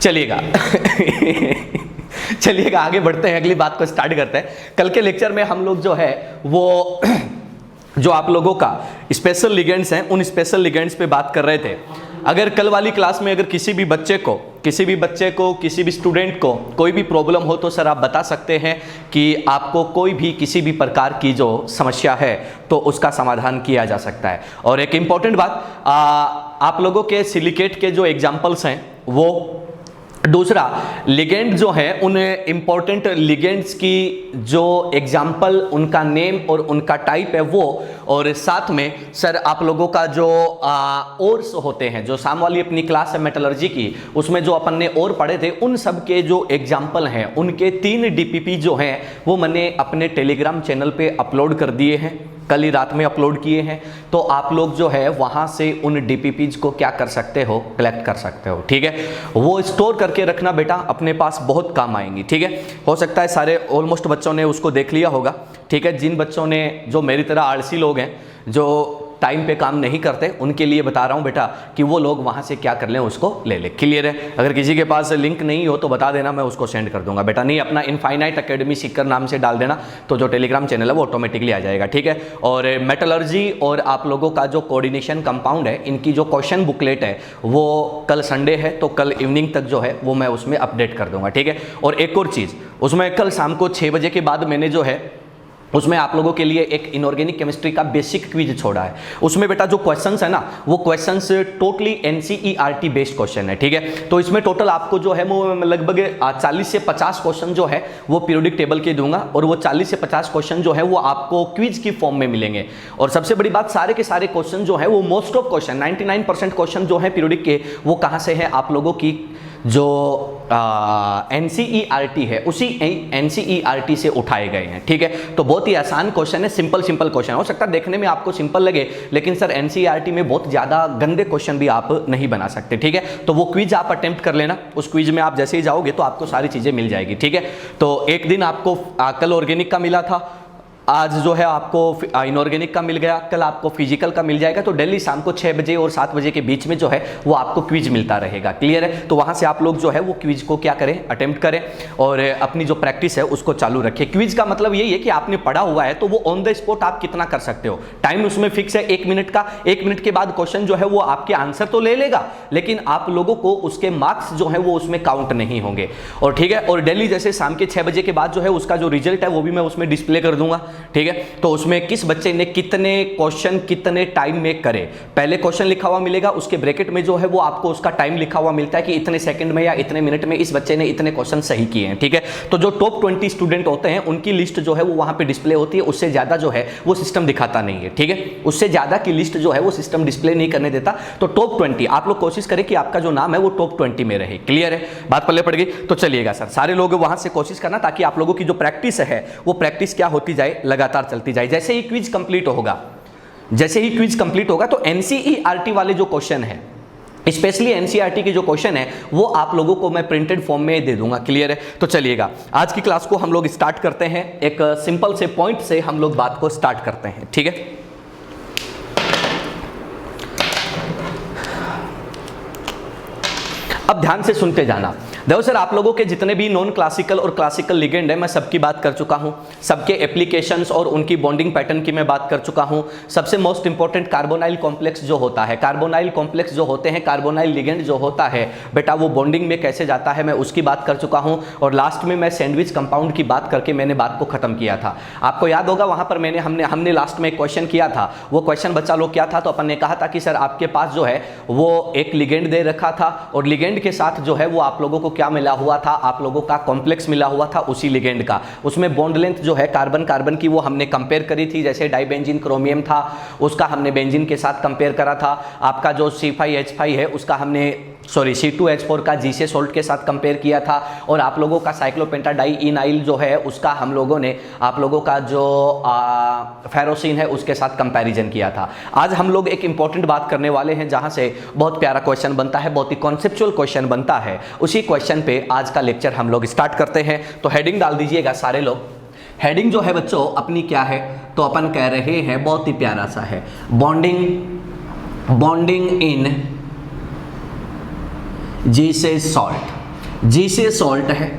चलिएगा चलिएगा आगे बढ़ते हैं, अगली बात को स्टार्ट करते हैं। कल के लेक्चर में हम लोग जो है वो जो आप लोगों का स्पेशल लिगेंड्स हैं उन स्पेशल लिगेंड्स पे बात कर रहे थे। अगर कल वाली क्लास में अगर किसी भी बच्चे को किसी भी स्टूडेंट को कोई भी प्रॉब्लम हो तो सर आप बता सकते हैं कि आपको कोई भी किसी भी प्रकार की जो समस्या है तो उसका समाधान किया जा सकता है। और एक इम्पॉर्टेंट बात, आप लोगों के सिलिकेट के जो एग्जाम्पल्स हैं वो दूसरा लिगेंड जो है उन इम्पॉर्टेंट लिगेंड्स की जो एग्जाम्पल, उनका नेम और उनका टाइप है वो, और साथ में सर आप लोगों का जो ओर्स होते हैं, जो शाम वाली अपनी क्लास है मेटलर्जी की, उसमें जो अपन ने और पढ़े थे उन सब के जो एग्जाम्पल हैं उनके 3 DPP जो हैं वो मैंने अपने टेलीग्राम चैनल पे अपलोड कर दिए हैं, कल ही रात में अपलोड किए हैं। तो आप लोग जो है वहां से उन DPPs को क्या कर सकते हो, कलेक्ट कर सकते हो, ठीक है। वो स्टोर करके रखना बेटा, अपने पास बहुत काम आएंगी, ठीक है। हो सकता है सारे ऑलमोस्ट बच्चों ने उसको देख लिया होगा, ठीक है। जिन बच्चों ने, जो मेरी तरह आलसी लोग हैं जो टाइम पे काम नहीं करते, उनके लिए बता रहा हूं बेटा कि वो लोग वहां से क्या कर लें, उसको ले ले। क्लियर है? अगर किसी के पास लिंक नहीं हो तो बता देना, मैं उसको सेंड कर दूंगा बेटा। नहीं, अपना इनफाइनाइट एकेडमी सीकर नाम से डाल देना तो जो टेलीग्राम चैनल है वो ऑटोमेटिकली आ जाएगा, ठीक है। और मेटलर्जी और आप लोगों का जो कोऑर्डिनेशन कंपाउंड है, इनकी जो क्वेश्चन बुकलेट है वो कल संडे है तो कल इवनिंग तक जो है वो मैं उसमें अपडेट कर दूंगा, ठीक है। और एक और चीज़, उसमें कल शाम को 6 बजे के बाद मैंने जो है उसमें आप लोगों के लिए एक इनऑर्गेनिक केमिस्ट्री का बेसिक क्विज छोड़ा है। उसमें बेटा जो क्वेश्चंस है ना वो questions totally NCERT based question है, ठीक है। तो इसमें टोटल आपको जो है वो लगभग 40 से 50 क्वेश्चन जो है वो पीरियोडिक टेबल के दूंगा, और वो 40 से 50 क्वेश्चन जो है वो आपको क्विज की फॉर्म में मिलेंगे। और सबसे बड़ी बात, सारे के सारे क्वेश्चन जो है वो मोस्ट ऑफ क्वेश्चन 99% क्वेश्चन जो है पीरियोडिक के, वो कहाँ से है, आप लोगों की जो NCERT है उसी NCERT से उठाए गए हैं, ठीक है। तो बहुत ही आसान क्वेश्चन है, सिंपल क्वेश्चन। हो सकता है देखने में आपको सिंपल लगे, लेकिन सर NCERT में बहुत ज़्यादा गंदे क्वेश्चन भी आप नहीं बना सकते, ठीक है। तो वो क्विज आप अटेम्प्ट कर लेना, उस क्विज में आप जैसे ही जाओगे तो आपको सारी चीज़ें मिल जाएगी, ठीक है। तो एक दिन आपको कल ऑर्गेनिक का मिला था, आज जो है आपको इनऑर्गेनिक का मिल गया, कल आपको फिजिकल का मिल जाएगा। तो डेली शाम को 6 बजे और 7 बजे के बीच में जो है वो आपको क्विज मिलता रहेगा, क्लियर है। तो वहां से आप लोग जो है वो क्विज को क्या करें, अटेम्प्ट करें और अपनी जो प्रैक्टिस है उसको चालू रखें। क्विज का मतलब यही है कि आपने पढ़ा हुआ है तो वो ऑन द स्पॉट आप कितना कर सकते हो। टाइम उसमें फिक्स है 1 मिनट का, 1 मिनट के बाद क्वेश्चन जो है वो आपके आंसर तो ले लेगा, लेकिन आप लोगों को उसके मार्क्स जो है वो उसमें काउंट नहीं होंगे, और ठीक है। और डेली जैसे शाम के 6 बजे के बाद जो है उसका जो रिजल्ट है वो भी मैं उसमें डिस्प्ले कर दूंगा, ठीक है। तो उसमें किस बच्चे ने कितने क्वेश्चन कितने टाइम में करे, पहले क्वेश्चन लिखा हुआ मिलेगा, उसके ब्रैकेट में जो है वो आपको उसका टाइम लिखा हुआ मिलता है कि इतने सेकंड में या इतने मिनट में इस बच्चे ने इतने क्वेश्चन सही किए हैं, ठीक है। तो जो टॉप 20 स्टूडेंट होते हैं उनकी लिस्ट जो है वो वहां पे डिस्प्ले होती है, उससे ज्यादा जो है वो सिस्टम दिखाता नहीं है, ठीक है। उससे ज्यादा की लिस्ट जो है वो सिस्टम डिस्प्ले नहीं करने देता। तो टॉप 20 आप लोग कोशिश करें कि आपका जो नाम है वो टॉप 20 में रहे, क्लियर है, बात पल्ले पड़ गई। तो चलिएगा सर, सारे लोग वहां से कोशिश करना ताकि आप लोगों की जो प्रैक्टिस है वो प्रैक्टिस क्या होती जाए, लगातार चलती जाए। जैसे ही क्विज कंप्लीट होगा तो NCERT वाले जो क्वेश्चन है, स्पेशली NCERT के जो क्वेश्चन है वो आप लोगों को मैं प्रिंटेड फॉर्म में दे दूंगा, क्लियर है। तो चलिएगा आज की क्लास को हम लोग स्टार्ट करते हैं, एक सिंपल से पॉइंट से हम लोग बात को स्टार्ट करते हैं, ठीक है। अब ध्यान से सुनते जाना। देखो सर, आप लोगों के जितने भी नॉन क्लासिकल और क्लासिकल लिगेंड है मैं सबकी बात कर चुका हूं, सबके एप्लीकेशंस और उनकी बॉन्डिंग पैटर्न की मैं बात कर चुका हूं। सबसे मोस्ट इंपॉर्टेंट कार्बोनाइल कॉम्प्लेक्स जो होता है, कार्बोनाइल कॉम्प्लेक्स जो होते हैं, कार्बोनाइल लिगेंड जो होता है बेटा वो बॉन्डिंग में कैसे जाता है मैं उसकी बात कर चुका हूं। और लास्ट में मैं सैंडविच कंपाउंड की बात करके मैंने बात को खत्म किया था। आपको याद होगा वहां पर हमने लास्ट में एक क्वेश्चन किया था, वो क्वेश्चन बच्चा लोग क्या था, तो अपन ने कहा था कि सर आपके पास जो है वो एक लिगेंड दे रखा था और लिगेंड के साथ जो है वो आप लोगों को क्या मिला हुआ था, आप लोगों का कॉम्प्लेक्स मिला हुआ था उसी लिगेंड का। उसमें बॉन्ड लेंथ जो है कार्बन कार्बन की वो हमने कंपेयर करी थी, जैसे डाइबेंजीन क्रोमियम था उसका हमने बेंजीन के साथ कंपेयर करा था। आपका जो C5H5 है उसका हमने C2H4 का जीसे सोल्ट के साथ कंपेयर किया था। और आप लोगों का साइक्लोपेंटाडाइइनाइल जो है उसका हम लोगों ने आप लोगों का जो फेरोसिन है उसके साथ कंपैरिजन किया था। आज हम लोग एक इंपॉर्टेंट बात करने वाले हैं जहां से बहुत प्यारा क्वेश्चन बनता है, बहुत ही कॉन्सेप्चुअल क्वेश्चन बनता है। उसी क्वेश्चन पे आज का लेक्चर हम लोग स्टार्ट करते हैं। तो हेडिंग डाल दीजिएगा सारे लोग। हेडिंग जो है बच्चों अपनी क्या है, तो अपन कह रहे हैं बहुत ही प्यारा सा है, बॉन्डिंग इन जीसे सॉल्ट। जी से सॉल्ट है।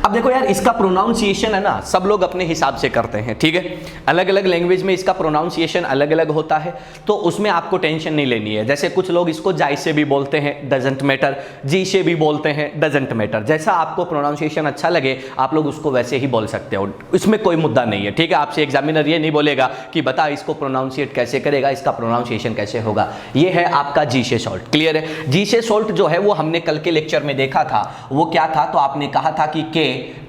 अब देखो यार, इसका प्रोनाउंसिएशन है ना, सब लोग अपने हिसाब से करते हैं, ठीक है। अलग अलग लैंग्वेज में इसका प्रोनाउंसिएशन अलग अलग होता है, तो उसमें आपको टेंशन नहीं लेनी है। जैसे कुछ लोग इसको जाय से भी बोलते हैं, डजंट मैटर, जी से भी बोलते हैं, डजंट मैटर। जैसा आपको प्रोनाउंसिएशन अच्छा लगे आप लोग उसको वैसे ही बोल सकते हो, इसमें कोई मुद्दा नहीं है, ठीक है। आपसे एग्जामिनर ये नहीं बोलेगा कि बता इसको प्रोनाउंसिएट कैसे करेगा, इसका प्रोनाउंसिएशन कैसे होगा। ये है आपका जी से सॉल्ट, क्लियर है। जी से सॉल्ट जो है वो हमने कल के लेक्चर में देखा था, वो क्या था, तो आपने कहा था कि के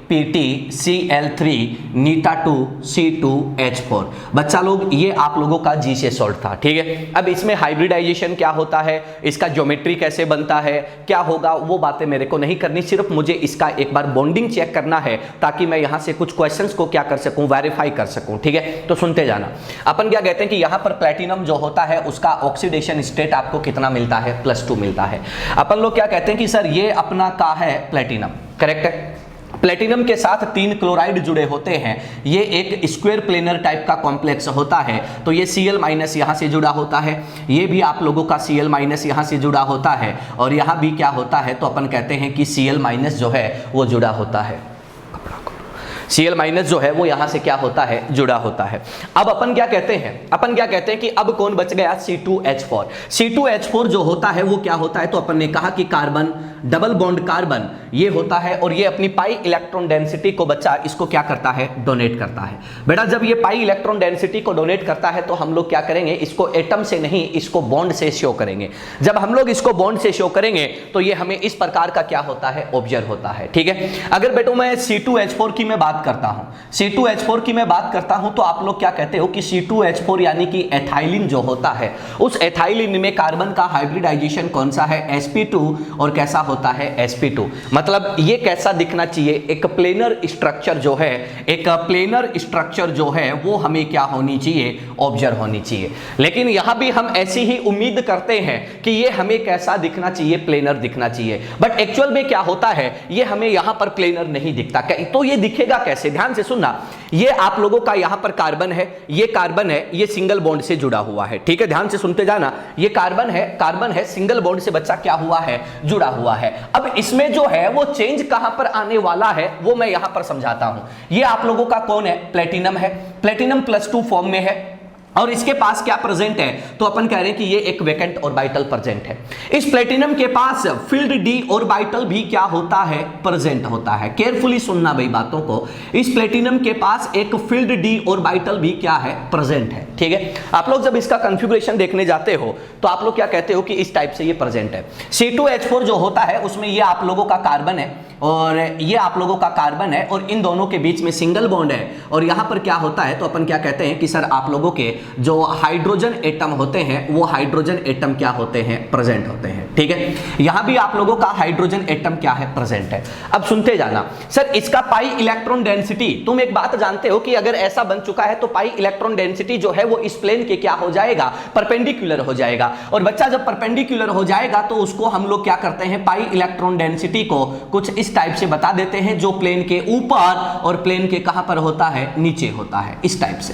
PtCl3 नीटा 2 C2H4। बच्चा लोग ये आप लोगों का जी से सॉल्ट था, ठीक है। अब इसमें हाइब्रिडाइजेशन क्या होता है, इसका ज्योमेट्री कैसे बनता है, क्या होगा, वो बातें मेरे को नहीं करनी, सिर्फ मुझे इसका एक बार बॉन्डिंग चेक करना है ताकि मैं यहां से कुछ क्वेश्चंस को क्या कर सकूं, वेरीफाई कर सकूं, ठीक है। तो सुनते जाना। अपन क्या कहते हैं कि यहां पर प्लेटिनम जो होता है उसका ऑक्सीडेशन स्टेट आपको कितना मिलता है, +2 मिलता है। अपन लोग क्या कहते हैं कि सर ये अपना का है प्लेटिनम, करेक्ट है। प्लेटिनम के साथ 3 क्लोराइड जुड़े होते हैं, ये एक स्क्वायर प्लेनर टाइप का कॉम्प्लेक्स होता है, तो ये Cl- यहाँ से जुड़ा होता है, ये भी आप लोगों का Cl- यहाँ से जुड़ा होता है, और यहाँ भी क्या होता है, तो अपन कहते हैं कि Cl- जो है वो जुड़ा होता है, Cl- जो है वो यहां से क्या होता है, जुड़ा होता है। अब अपन क्या कहते हैं कि अब कौन बच गया, C2H4। C2H4 जो होता है वो क्या होता है, तो अपन ने कहा कि कार्बन, डबल बॉन्ड कार्बन ये होता है, और ये अपनी पाई इलेक्ट्रॉन डेंसिटी को बच्चा इसको क्या करता है, डोनेट करता है। बेटा जब ये पाई इलेक्ट्रॉन डेंसिटी को डोनेट करता है तो हम लोग क्या करेंगे, इसको एटम से नहीं, इसको बॉन्ड से शो करेंगे। जब हम लोग इसको बॉन्ड से शो करेंगे तो ये हमें इस प्रकार का क्या होता है, ऑब्जर्व होता है, ठीक है। अगर बेटो मैं C2H4 की मैं बात करता हूं, C2H4 की मैं बात करता हूं, तो आप लोग क्या कहते हो कि C2H4 यानी कि एथाइलिन जो होता है, उस एथाइलिन में कार्बन का हाइब्रिडाइजेशन कौन सा है, sp2, और कैसा होता है, sp2। मतलब ये कैसा दिखना चाहिए, एक प्लेनर स्ट्रक्चर जो है, एक प्लेनर स्ट्रक्चर जो है वो हमें क्या होनी चाहिए, ऑब्जर्व होनी चाहिए। लेकिन यहां भी हम ऐसी ही उम्मीद करते हैं कि ये हमें कैसा दिखना चाहिए, प्लेनर दिखना चाहिए, बट एक्चुअल में क्या होता है, ये हमें यहां पर प्लेनर नहीं दिखता। तो ये दिखेगा कैसे, ध्यान से सुनना। ये आप लोगों का यहां पर कार्बन है, ये कार्बन है, ये सिंगल बॉन्ड से जुड़ा हुआ है, ठीक है, ध्यान से सुनते जाना। ये कार्बन है, सिंगल बॉन्ड से बच्चा क्या हुआ है, जुड़ा हुआ है। अब इसमें जो है वो चेंज कहां पर आने वाला है वो मैं यहां पर समझाता हूं। ये आप लोगों का कौन है, प्लेटिनम है, प्लेटिनम +2 फॉर्म में है, और इसके पास क्या प्रेजेंट है, तो अपन कह रहे हैं कि ये एक वैकेंट ऑर्बिटल प्रेजेंट है। इस प्लेटिनम के पास फील्ड d ऑर्बिटल भी क्या होता है, प्रेजेंट होता है। केयरफुली सुनना भाई बातों को, इस प्लेटिनम के पास एक फील्ड d ऑर्बिटल भी क्या है, प्रेजेंट है, ठीक है। आप लोग जब इसका कॉन्फ़िगरेशन देखने जाते हो तो आप लोग क्या कहते हो कि इस टाइप से ये प्रेजेंट है। C2H4 जो होता है उसमें ये आप लोगों का कार्बन है और ये आप लोगों का कार्बन है, और इन दोनों के बीच में सिंगल बॉन्ड है, और यहां पर क्या होता है, तो अपन क्या कहते हैं कि सर आप लोगों के जो हाइड्रोजन एटम होते हैं वो हाइड्रोजन एटम क्या होते हैं, प्रेजेंट होते हैं, ठीक है। यहां भी आप लोगों का हाइड्रोजन एटम क्या है, प्रेजेंट है। अब सुनते जाना, सर इसका पाई इलेक्ट्रॉन डेंसिटी, तुम एक बात जानते हो कि अगर ऐसा बन चुका है तो पाई इलेक्ट्रॉन डेंसिटी जो है वो इस प्लेन के क्या हो जाएगा, परपेंडिकुलर हो जाएगा। और बच्चा जब परपेंडिकुलर हो जाएगा तो उसको हम लोग क्या करते हैं, पाई इलेक्ट्रॉन डेंसिटी को कुछ इस टाइप से बता देते हैं, जो प्लेन के ऊपर और प्लेन के कहां पर होता है, नीचे होता है, इस टाइप से।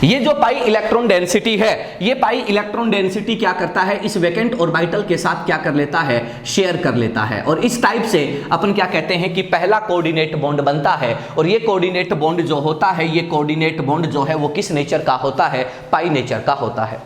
ये जो पाई इलेक्ट्रॉन डेंसिटी है, ये पाई इलेक्ट्रॉन डेंसिटी क्या करता है, इस वैकेंट ऑर्बिटल के साथ क्या कर लेता है, शेयर कर लेता है, और इस टाइप से अपन क्या कहते हैं कि पहला कोऑर्डिनेट बॉन्ड बनता है। और ये कोऑर्डिनेट बॉन्ड जो होता है, ये कोऑर्डिनेट बॉन्ड जो है वो किस नेचर का होता है, पाई नेचर का होता है।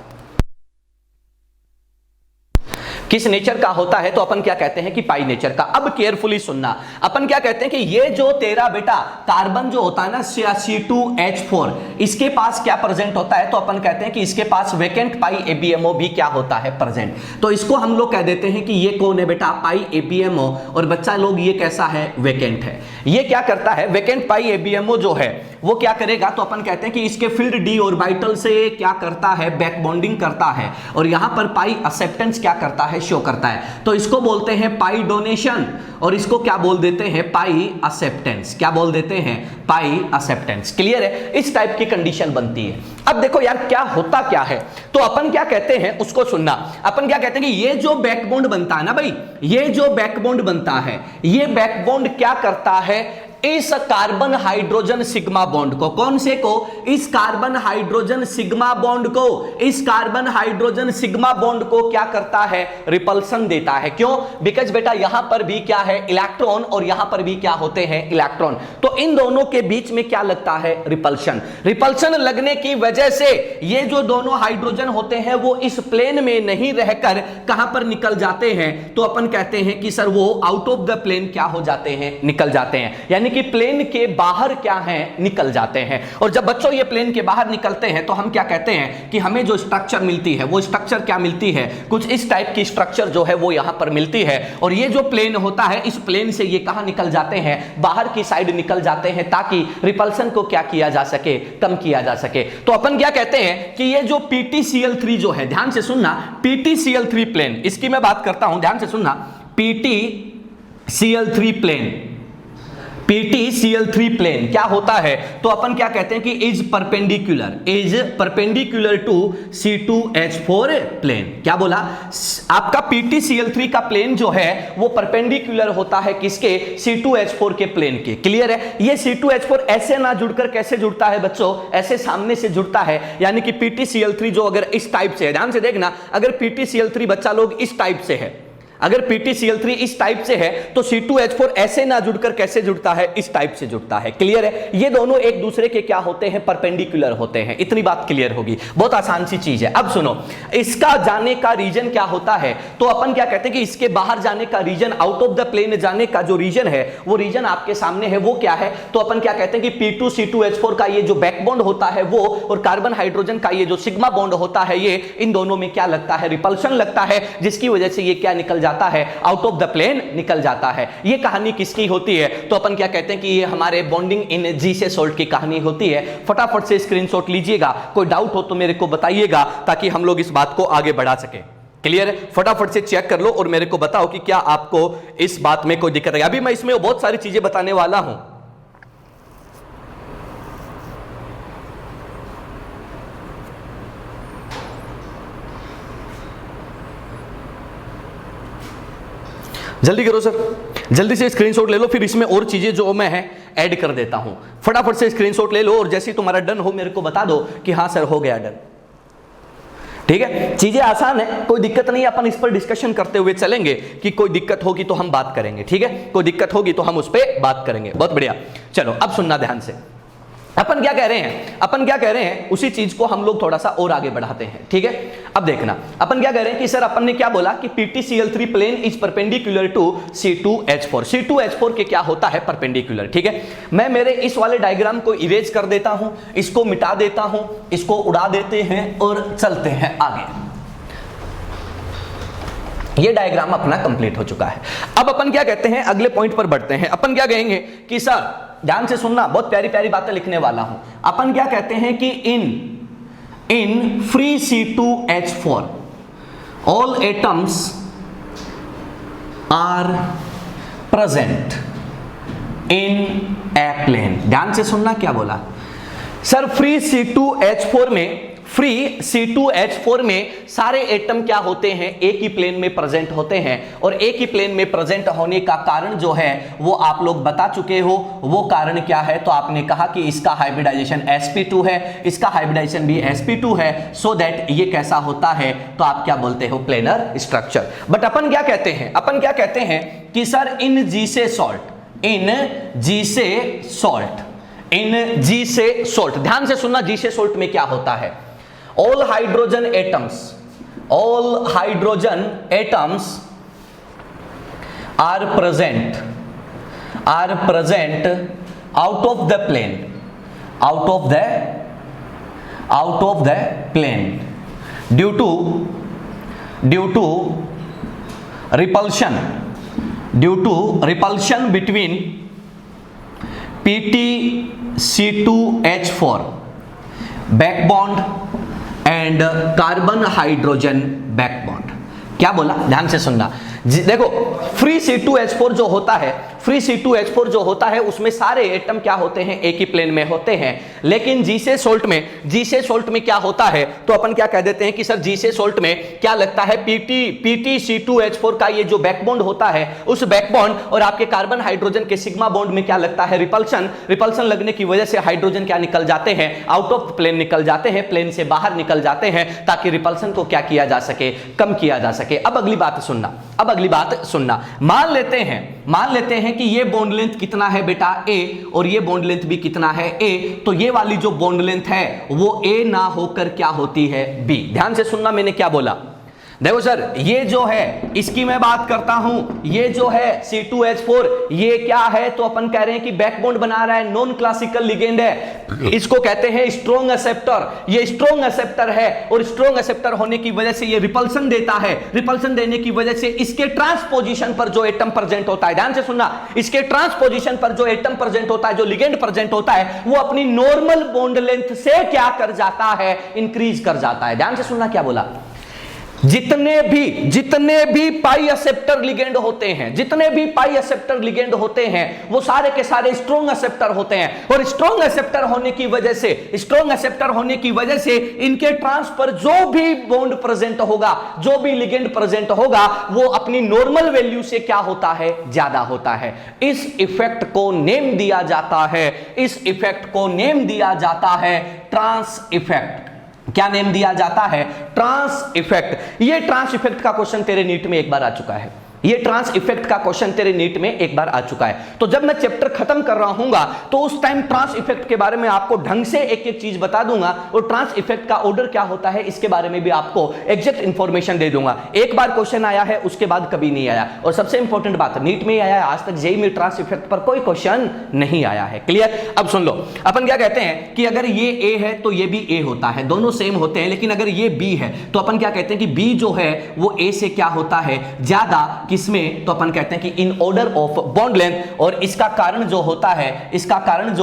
किस नेचर का होता है, तो अपन क्या कहते हैं कि पाई नेचर का। अब केयरफुली सुनना, अपन क्या कहते हैं कि ये जो तेरा बेटा कार्बन जो होता है ना, C2H4, इसके पास क्या प्रेजेंट होता है, तो अपन कहते हैं कि इसके पास वैकेंट पाई ABMO भी क्या होता है, प्रेजेंट। तो इसको हम लोग कह देते हैं कि ये कौन है बेटा, पाई ABMO, और बच्चा लोग ये कैसा है, वैकेंट है। ये क्या करता है, वैकेंट पाई ABMO जो है वो क्या करेगा, तो अपन कहते हैं कि इसके फील्ड d ऑर्बिटल से क्या करता है, बैक बॉन्डिंग करता है, और यहां पर पाई एक्सेप्टेंस क्या करता है, शो करता है। तो इसको बोलते हैं पाई डोनेशन, और इसको क्या बोल देते हैं, पाई एक्सेप्टेंस। क्या बोल देते हैं, पाई एक्सेप्टेंस। क्लियर है, इस टाइप की कंडीशन बनती है। अब देखो यार क्या होता क्या है, तो अपन क्या कहते हैं उसको सुनना। अपन क्या कहते हैं कि ये जो बैकबोन्ड बनता है ना भाई, ये जो बैकबोन्ड बनता है, ये बैकबोन्ड क्या करता है, इस कार्बन हाइड्रोजन सिग्मा बॉन्ड को, कौन से को, इस कार्बन हाइड्रोजन सिग्मा बॉन्ड को, इस कार्बन हाइड्रोजन सिग्मा बॉन्ड को क्या करता है, रिपल्सन देता है। क्यों? बिकॉज बेटा यहां पर भी क्या है, इलेक्ट्रॉन, और यहां पर भी क्या होते हैं, इलेक्ट्रॉन। तो इन दोनों के बीच में क्या लगता है, रिपल्शन। रिपल्शन लगने की वजह से ये जो दोनों हाइड्रोजन होते हैं वो इस प्लेन में नहीं रहकर कहां पर निकल जाते हैं, तो अपन कहते हैं कि सर वो आउट ऑफ द प्लेन क्या हो जाते हैं, निकल जाते हैं, यानी कि प्लेन के बाहर क्या है, निकल जाते हैं। और जब बच्चों ये प्लेन के बाहर निकलते हैं तो हम क्या कहते हैं कि हमें जो स्ट्रक्चर मिलती है वो स्ट्रक्चर क्या मिलती है, कुछ इस टाइप की स्ट्रक्चर जो है वो यहां पर मिलती है। और ये जो प्लेन होता है इस प्लेन से ये कहां निकल जाते हैं, बाहर की साइड निकल जाते हैं, ताकि रिपल्सन को क्या किया जा सके, कम किया जा सके। तो अपन क्या कहते हैं कि ये जो PtCl3 जो है, ध्यान से सुनना, PtCl3 प्लेन, इसकी मैं बात करता हूं, ध्यान से सुनना, PtCl3 प्लेन, PtCl3 प्लेन क्या होता है, तो अपन क्या कहते हैं कि is perpendicular to C2H4 plane. क्या बोला, आपका PtCl3 का प्लेन जो है वो परपेंडिकुलर होता है किसके, C2H4 के प्लेन के। क्लियर है? ये C2H4 ऐसे ना जुड़कर कैसे जुड़ता है बच्चों, ऐसे सामने से जुड़ता है, यानी कि PtCl3 जो अगर इस टाइप से है, ध्यान से देखना, अगर PtCl3 बच्चा लोग इस टाइप से है, अगर PtCl3 इस टाइप से है तो C2H4 ऐसे ना जुड़कर कैसे जुड़ता है, इस टाइप से जुड़ता है। क्लियर है? ये दोनों एक दूसरे के क्या होते हैं, परपेंडिकुलर होते हैं। इतनी बात क्लियर होगी, बहुत आसान सी चीज है। अब सुनो, इसका जाने का रीजन क्या होता है, तो अपन क्या कहते हैं कि इसके बाहर जाने का reason, out of the plane जाने का जो रीजन है, वो रीजन आपके सामने है, वो क्या है, तो अपन क्या कहते हैं कि P2C2H4 का ये जो बैकबॉन्ड होता है वो, और कार्बन हाइड्रोजन का ये जो सिग्मा बॉन्ड होता है ये, इन दोनों में क्या लगता है, रिपल्शन लगता है, जिसकी वजह से ये क्या निकल जाता है, आउट ऑफ द प्लेन निकल जाता है। ये कहानी किसकी होती है, तो अपन क्या कहते हैं कि ये हमारे बॉन्डिंग इन जी सॉल्ट की कहानी होती है। फटाफट से स्क्रीनशॉट लीजिएगा, कोई डाउट हो तो मेरे को बताइएगा, ताकि हम लोग इस बात को आगे बढ़ा सके। क्लियर है? फटाफट से चेक कर लो और मेरे को बताओ कि क्या आपको इस बात में कोई दिक्कत है। अभी मैं इसमें बहुत सारी चीजें बताने वाला हूं। जल्दी करो सर, जल्दी से स्क्रीनशॉट ले लो, फिर इसमें और चीजें जो मैं है ऐड कर देता हूं। फटाफट से स्क्रीनशॉट ले लो और जैसे ही तुम्हारा डन हो मेरे को बता दो कि हाँ सर हो गया डन। ठीक है? चीजें आसान है, कोई दिक्कत नहीं, अपन इस पर डिस्कशन करते हुए चलेंगे कि कोई दिक्कत होगी तो हम बात करेंगे। ठीक है? कोई दिक्कत होगी तो हम उस पर बात करेंगे। बहुत बढ़िया, चलो अब सुनना ध्यान से। अपन क्या कह रहे हैं, अपन क्या कह रहे हैं, उसी चीज को हम लोग थोड़ा सा और आगे बढ़ाते हैं। ठीक है? अब देखना, अपन क्या कह रहे हैं कि सर अपन ने क्या बोला कि PtCl3 plane is perpendicular to C2H4। C2H4 के क्या होता है, परपेंडिकुलर। ठीक है? मैं मेरे इस वाले डायग्राम को इरेज कर देता हूं, इसको मिटा देता हूं, इसको उड़ा देते हैं और चलते हैं आगे। ये डायग्राम अपना कंप्लीट हो चुका है। अब अपन क्या कहते हैं, अगले पॉइंट पर बढ़ते हैं। अपन क्या कहेंगे कि सर ध्यान से सुनना, बहुत प्यारी प्यारी बातें लिखने वाला हूं। अपन क्या कहते हैं कि in free C2H4 all atoms are present in a plane. ध्यान से सुनना, क्या बोला सर, फ्री C2H4 में सारे एटम क्या होते हैं, एक ही प्लेन में प्रेजेंट होते हैं। और एक ही प्लेन में प्रेजेंट होने का कारण जो है वो आप लोग बता चुके हो। वो कारण क्या है, तो आपने कहा कि इसका हाइब्रिडाइजेशन sp2 है, इसका हाइब्रिडाइजेशन भी sp2 है, सो दैट ये कैसा होता है, तो आप क्या बोलते हो, प्लेनर स्ट्रक्चर। बट अपन क्या कहते हैं, अपन क्या कहते हैं कि सर इन जी से सॉल्ट, ध्यान से सुनना, जी से सॉल्ट में क्या होता है, all hydrogen atoms are present out of the plane due to repulsion between PtC2H4 backbond and carbon hydrogen backbond. क्या बोला, ध्यान से सुनना। देखो फ्री C2H4 जो होता है, फ्री C2H4 जो होता है उसमें सारे एटम क्या होते हैं, एक ही प्लेन में होते हैं। लेकिन जीसे सोल्ट में क्या होता है, तो अपन क्या कह देते हैं कि सर जीसे सोल्ट में क्या लगता है, PT C2H4 का ये जो बैकबॉन्ड होता है, उस बैकबॉन्ड और आपके कार्बन हाइड्रोजन के सिग्मा बॉन्ड में क्या लगता है, रिपल्शन लगने की वजह से हाइड्रोजन क्या निकल जाते हैं, आउट ऑफ प्लेन निकल जाते हैं, प्लेन से बाहर निकल जाते हैं, ताकि रिपल्शन को क्या किया जा सके, कम किया जा सके। अब अगली बात सुनना, मान लेते हैं कि ये बॉन्ड लेंथ कितना है बेटा, ए, और ये बॉन्ड लेंथ भी कितना है, ए। तो ये वाली जो बॉन्ड लेंथ है वो ए ना होकर क्या होती है, बी। ध्यान से सुनना मैंने क्या बोला। देखो सर, ये जो है इसकी मैं बात करता हूं, ये जो है C2H4 ये क्या है, तो अपन कह रहे हैं कि बैकबोन बना रहा है, नॉन क्लासिकल लिगेंड है, इसको कहते हैं स्ट्रॉन्ग एक्सेप्टर। ये स्ट्रॉन्ग एक्सेप्टर है और स्ट्रॉन्ग एक्सेप्टर होने की वजह से ये रिपल्सन देता है। रिपल्सन देने की वजह से इसके ट्रांसपोजिशन पर जो एटम प्रेजेंट होता है, ध्यान से सुनना, इसके ट्रांसपोजिशन पर जो एटम प्रेजेंट होता है, जो लिगेंड प्रेजेंट होता है, वो अपनी नॉर्मल बॉन्ड लेंथ से क्या कर जाता है, इंक्रीज कर जाता है। ध्यान से सुनना क्या बोला, जितने भी पाई एक्सेप्टर लिगेंड होते हैं, जितने भी पाई एक्सेप्टर लिगेंड होते हैं, वो सारे के सारे स्ट्रॉन्ग एक्सेप्टर होते हैं। और स्ट्रॉन्ग एक्सेप्टर होने की वजह से इनके ट्रांस पर जो भी बॉन्ड प्रेजेंट होगा, जो भी लिगेंड प्रेजेंट होगा, वो अपनी नॉर्मल वैल्यू से क्या होता है, ज्यादा होता है। इस इफेक्ट को नेम दिया जाता है ट्रांस इफेक्ट। क्या नेम दिया जाता है, ट्रांस इफेक्ट। ये ट्रांस इफेक्ट का क्वेश्चन तेरे नीट में एक बार आ चुका है, ये ट्रांस इफेक्ट का क्वेश्चन तेरे नीट में एक बार आ चुका है। तो जब मैं चैप्टर खत्म कर रहा हूंगा तो उस टाइम ट्रांस इफेक्ट के बारे में आपको ढंग से एक एक चीज बता दूंगा, और ट्रांस इफेक्ट का ऑर्डर क्या होता है इसके बारे में भी आपको एग्जैक्ट इंफॉर्मेशन दे दूंगा। एक बार क्वेश्चन आया है, उसके बाद कभी नहीं आया। और सबसे इंपॉर्टेंट बात, नीट में आया है, आज तक जेईई में ट्रांस इफेक्ट पर कोई क्वेश्चन नहीं आया है। क्लियर। अब सुन लो, अपन क्या कहते हैं कि अगर ये ए है तो ये भी ए होता है, दोनों सेम होते हैं। लेकिन अगर ये बी है तो अपन क्या कहते हैं कि बी जो है वो ए से क्या होता है, ज्यादा। किसमें, तो अपन कहते हैं कि in order of bond length. और इसका कारण जो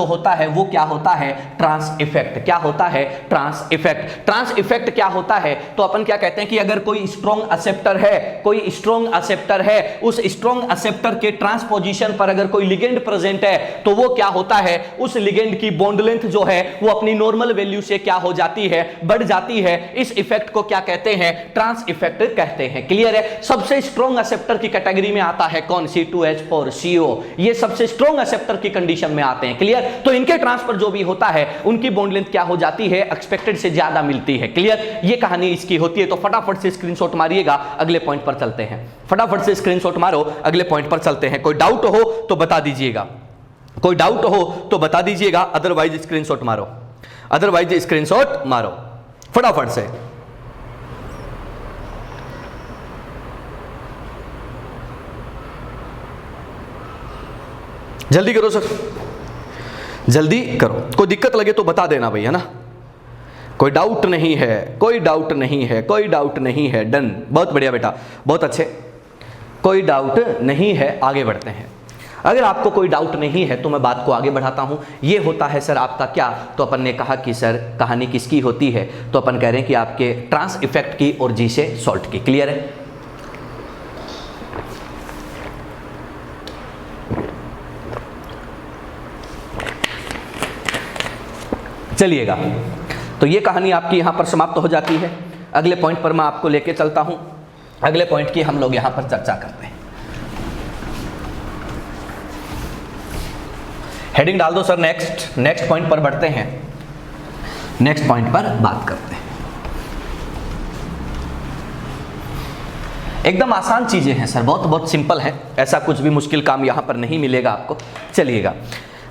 होता है वो क्या होता है, ट्रांस इफेक्ट। क्या होता है, ट्रांस इफेक्ट। ट्रांस इफेक्ट क्या होता है, तो अपन क्या कहते हैं कि अगर कोई स्ट्रॉन्ग एक्सेप्टर है, उस स्ट्रॉन्ग एक्सेप्टर के ट्रांसपोजिशन पर अगर कोई लिगेंड प्रेजेंट है, तो वो क्या होता है, उस लिगेंड की बॉन्ड लेंथ जो है वो अपनी नॉर्मल वैल्यू से क्या हो जाती है, बढ़ जाती है। इस इफेक्ट को क्या कहते हैं, ट्रांस इफेक्ट कहते हैं। क्लियर है। सबसे स्ट्रॉन्ग एक्सेप्टर की कैटेगरी में आता है कौन, C2H4 CO। ये सबसे स्ट्रॉन्ग एक्सेप्टर की कंडीशन में आते हैं। क्लियर। तो इनके ट्रांसफर जो भी होता है, उनकी बॉन्ड लेंथ क्या हो जाती है, एक्सपेक्टेड से ज्यादा मिलती है। क्लियर। ये कहानी इसकी होती है। तो फटाफट से स्क्रीनशॉट मारिएगा, अगले पॉइंट पर चलते हैं। फटाफट से स्क्रीनशॉट मारो, अगले पॉइंट पर चलते हैं। कोई डाउट हो तो बता दीजिएगा, अदरवाइज स्क्रीनशॉट मारो, फटाफट से। जल्दी करो सर, जल्दी करो। कोई दिक्कत लगे तो बता देना भैया ना। कोई डाउट नहीं है। डन, बहुत बढ़िया बेटा, बहुत अच्छे। कोई डाउट नहीं है, आगे बढ़ते हैं। अगर आपको कोई डाउट नहीं है तो मैं बात को आगे बढ़ाता हूं। ये होता है सर आपका क्या, तो अपन ने कहा कि सर कहानी किसकी होती है, तो अपन कह रहे हैं कि आपके ट्रांस इफेक्ट की और जी से सॉल्ट की। क्लियर है। चलिएगा, तो ये कहानी आपकी यहां पर समाप्त हो जाती है। अगले पॉइंट पर मैं आपको लेके चलता हूं। अगले पॉइंट की हम लोग यहां पर चर्चा करते हैं। हेडिंग डाल दो सर, नेक्स्ट पॉइंट पर बढ़ते हैं। नेक्स्ट पॉइंट पर बात करते हैं। एकदम आसान चीजें हैं सर, बहुत सिंपल है, ऐसा कुछ भी मुश्किल काम यहां पर नहीं मिलेगा आपको। चलिएगा,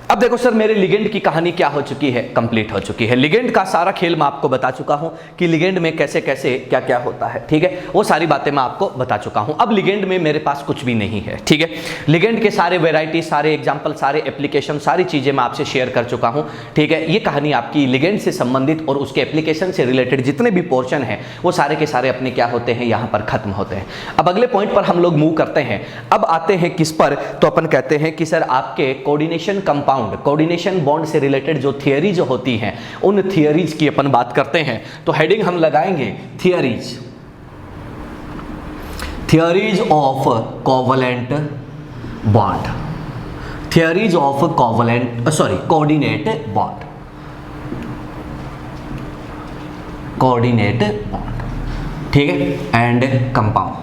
अब देखो सर, मेरे लिगेंड की कहानी क्या हो चुकी है, कंप्लीट हो चुकी है। लिगेंड का सारा खेल मैं आपको बता चुका हूं कि लिगेंड में कैसे कैसे क्या क्या होता है। ठीक है, वो सारी बातें मैं आपको बता चुका हूं। अब लिगेंड में मेरे पास कुछ भी नहीं है। ठीक है, लिगेंड के सारे वेराइटी, सारे एग्जाम्पल, सारे एप्लीकेशन, सारी चीजें मैं आपसे शेयर कर चुका हूं। ठीक है, ये कहानी आपकी लिगेंड से संबंधित और उसके एप्लीकेशन से रिलेटेड जितने भी पोर्शन है वो सारे के सारे अपने क्या होते हैं, यहाँ पर खत्म होते हैं। अब अगले पॉइंट पर हम लोग मूव करते हैं। अब आते हैं किस पर, तो अपन कहते हैं कि सर आपके कोऑर्डिनेशन कंपाउंड, कोऑर्डिनेशन बॉन्ड से रिलेटेड जो थियरी जो होती हैं, उन थियरीज की अपन बात करते हैं। तो हेडिंग हम लगाएंगे theories of covalent bond. Theories of coordinate bond, coordinate bond, ठीक है, एंड कंपाउंड।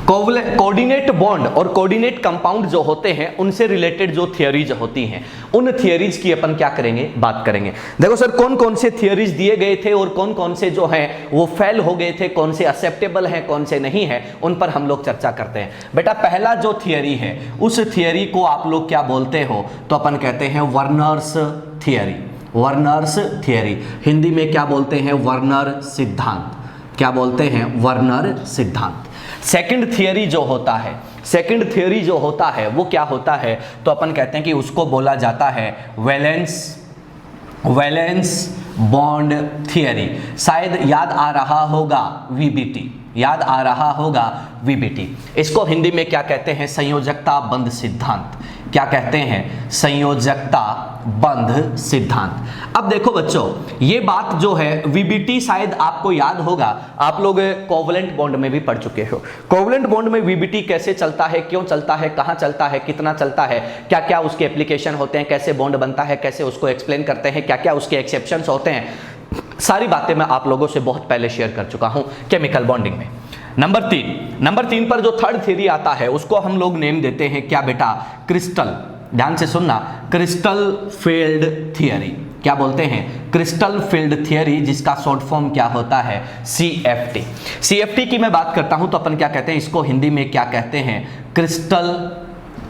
कोऑर्डिनेट बॉन्ड और कोऑर्डिनेट कंपाउंड जो होते हैं उनसे रिलेटेड जो थियरीज होती हैं उन थियरीज की अपन क्या करेंगे, बात करेंगे। देखो सर, कौन कौन से थियरीज दिए गए थे और कौन कौन से जो हैं वो फेल हो गए थे, कौन से एक्सेप्टेबल हैं कौन से नहीं है, उन पर हम लोग चर्चा करते हैं। बेटा पहला जो थियरी है उस थियरी को आप लोग क्या बोलते हो, तो अपन कहते हैं Werner's theory. Werner's theory Hindi में क्या बोलते हैं, वर्नर सिद्धांत। क्या बोलते हैं, वर्नर सिद्धांत। सेकंड थियरी जो होता है, सेकंड थियरी जो होता है वो क्या होता है, तो अपन कहते हैं कि उसको बोला जाता है वैलेंस बॉन्ड थियरी। शायद याद आ रहा होगा वीबीटी, याद आ रहा होगा वीबीटी। इसको हिंदी में क्या कहते हैं, संयोजकता बंध सिद्धांत। क्या कहते हैं, संयोजकता बंध सिद्धांत। अब देखो बच्चों, ये बात जो है वीबीटी शायद आपको याद होगा, आप लोग कोवलेंट बॉन्ड में भी पढ़ चुके हो। कोवलेंट बॉन्ड में वीबीटी कैसे चलता है, क्यों चलता है, कहां चलता है, कितना चलता है, क्या क्या उसके एप्लीकेशन होते हैं, कैसे बॉन्ड बनता है, कैसे उसको एक्सप्लेन करते हैं, क्या क्या उसके एक्सेप्शंस होते हैं, सारी बातें मैं आप लोगों से बहुत पहले शेयर कर चुका हूं केमिकल बॉन्डिंग में। नंबर 3 पर जो थर्ड थ्योरी आता है उसको हम लोग नेम देते हैं क्या बेटा, क्रिस्टल। ध्यान से सुनना, क्रिस्टल फील्ड थियरी। क्या बोलते हैं, क्रिस्टल फील्ड थियरी, जिसका शॉर्ट फॉर्म क्या होता है, CFT। CFT की मैं बात करता हूं तो अपन क्या कहते हैं, इसको हिंदी में क्या कहते हैं, क्रिस्टल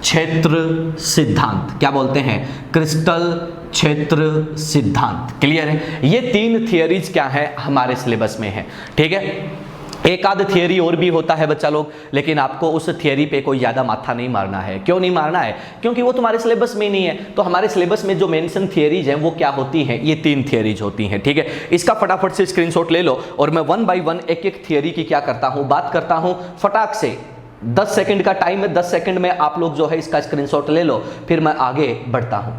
क्षेत्र सिद्धांत। क्या बोलते हैं, क्रिस्टल क्षेत्र सिद्धांत। क्लियर है, ये 3 थियरीज क्या है हमारे सिलेबस में है, ठीक है। एक आध थियरी और भी होता है बच्चा लोग, लेकिन आपको उस थियरी पे कोई ज़्यादा माथा नहीं मारना है। क्यों नहीं मारना है, क्योंकि वो तुम्हारे सिलेबस में नहीं है। तो हमारे सिलेबस में जो मेंशन थियरीज हैं वो क्या होती हैं, ये 3 थियरीज होती हैं, ठीक है। इसका फटाफट से स्क्रीनशॉट ले लो और मैं 1 बाय 1 एक एक थियरी की क्या करता हूँ, बात करता हूँ। फटाक से 10 सेकंड का टाइम है, 10 सेकंड में आप लोग जो है इसका स्क्रीनशॉट ले लो, फिर मैं आगे बढ़ता हूँ,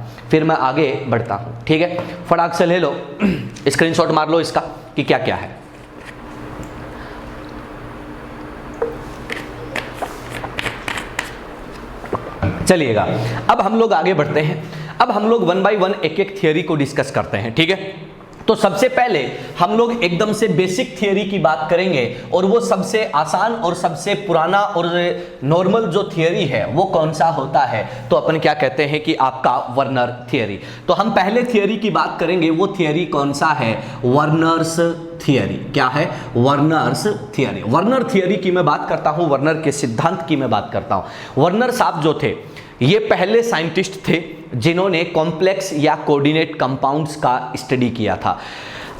ठीक है। फटाक से ले लो, स्क्रीनशॉट मार लो इसका कि क्या क्या है। चलिएगा, अब हम लोग आगे बढ़ते हैं। अब हम लोग 1 बाय 1 एक एक थियरी को डिस्कस करते हैं, ठीक है। तो सबसे पहले हम लोग एकदम से बेसिक थियरी की बात करेंगे और वो सबसे आसान और सबसे पुराना और नॉर्मल जो थियरी है वो कौन सा होता है, तो अपन क्या कहते हैं कि आपका वर्नर थियरी। तो हम पहले थियरी की बात करेंगे, वो थियरी कौन सा है, वर्नर्स थियरी। क्या है, वर्नर्स थियरी। वर्नर थियरी की मैं बात करता हूं, वर्नर के सिद्धांत की मैं बात करता हूं। वर्नर साहब जो थे ये पहले साइंटिस्ट थे जिन्होंने कॉम्प्लेक्स या कोऑर्डिनेट कंपाउंड्स का स्टडी किया था।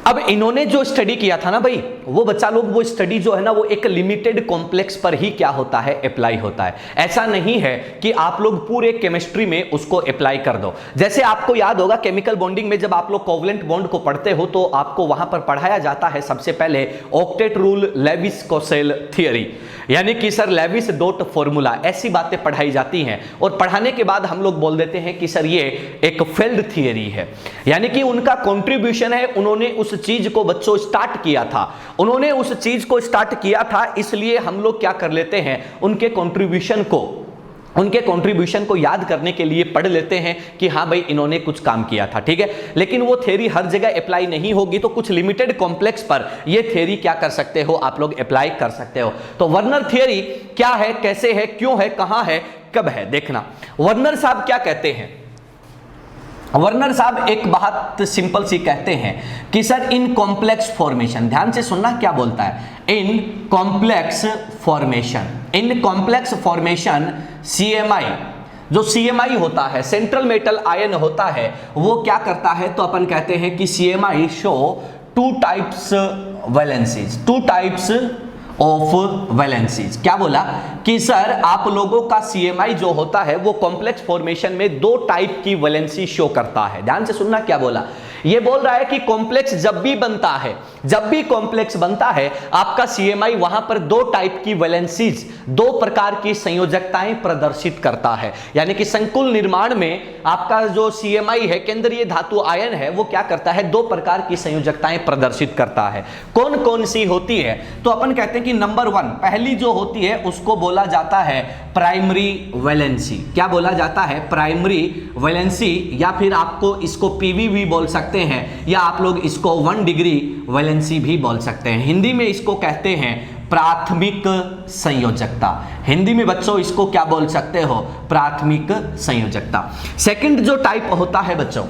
अब इन्होंने जो स्टडी किया था ना भाई, वो बच्चा लोग वो स्टडी जो है ना वो एक लिमिटेड कॉम्प्लेक्स पर ही क्या होता है, अप्लाई होता है। ऐसा नहीं है कि आप लोग पूरे केमिस्ट्री में उसको अप्लाई कर दो। जैसे आपको याद होगा केमिकल बॉन्डिंग में जब आप लोग कोवलेंट बॉन्ड को पढ़ते हो तो आपको वहां पर पढ़ाया जाता है सबसे पहले octet rule, Lewis Kossel theory, यानी कि सर लेविस डॉट फॉर्मूला, ऐसी बातें पढ़ाई जाती हैं। और पढ़ाने के बाद हम लोग बोल देते हैं कि सर ये एक फेल्ड थियरी है, यानी कि उनका कंट्रीब्यूशन है, उन्होंने उस चीज को बच्चों स्टार्ट किया था, उन्होंने उस चीज को स्टार्ट किया था, इसलिए हम लोग क्या कर लेते हैं, उनके कंट्रीब्यूशन को याद करने के लिए पढ़ लेते हैं कि हाँ भाई इन्होंने कुछ काम किया था, ठीक है। लेकिन वो थ्योरी हर जगह अप्लाई नहीं होगी, तो कुछ लिमिटेड कॉम्प्लेक्स पर ये थ्योरी क्या कर सकते हो, आप लोग अप्लाई कर सकते हो। तो वर्नर थ्योरी क्या है, कैसे है, क्यों है, कहां है, कब है, देखना। वर्नर साहब क्या कहते हैं, वर्नर साहब एक बात सिंपल सी कहते हैं कि सर इन कॉम्प्लेक्स फॉर्मेशन, ध्यान से सुनना क्या बोलता है, इन कॉम्प्लेक्स फॉर्मेशन CMI, जो CMI होता है सेंट्रल मेटल आयन होता है, वो क्या करता है, तो अपन कहते हैं कि CMI show 2 types valencies, 2 types of valencies. क्या बोला कि सर आप लोगों का CMI जो होता है वो कॉम्प्लेक्स फॉर्मेशन में 2 टाइप की वैलेंसी शो करता है। ध्यान से सुनना क्या बोला, ये बोल रहा है कि कॉम्प्लेक्स जब भी बनता है, जब भी कॉम्प्लेक्स बनता है आपका सीएमआई वहां पर दो टाइप की वैलेंसीज, दो प्रकार की संयोजकताएं प्रदर्शित करता है। यानी कि संकुल निर्माण में आपका जो सीएमआई है, केंद्रीय धातु आयन है, वो क्या करता है, दो प्रकार की संयोजकताएं प्रदर्शित करता है। कौन कौन सी होती है? तो अपन कहते हैं कि नंबर 1 पहली जो होती है उसको बोला जाता है प्राइमरी वैलेंसी। क्या बोला जाता है? प्राइमरी वैलेंसी, या फिर आपको इसको पीवी भी बोल सकते हैं, या आप लोग इसको 1 डिग्री वैलेंसी भी बोल सकते हैं। हिंदी में इसको कहते हैं प्राथमिक संयोजकता। हिंदी में बच्चों इसको क्या बोल सकते हो? प्राथमिक संयोजकता। सेकंड जो टाइप होता है बच्चों,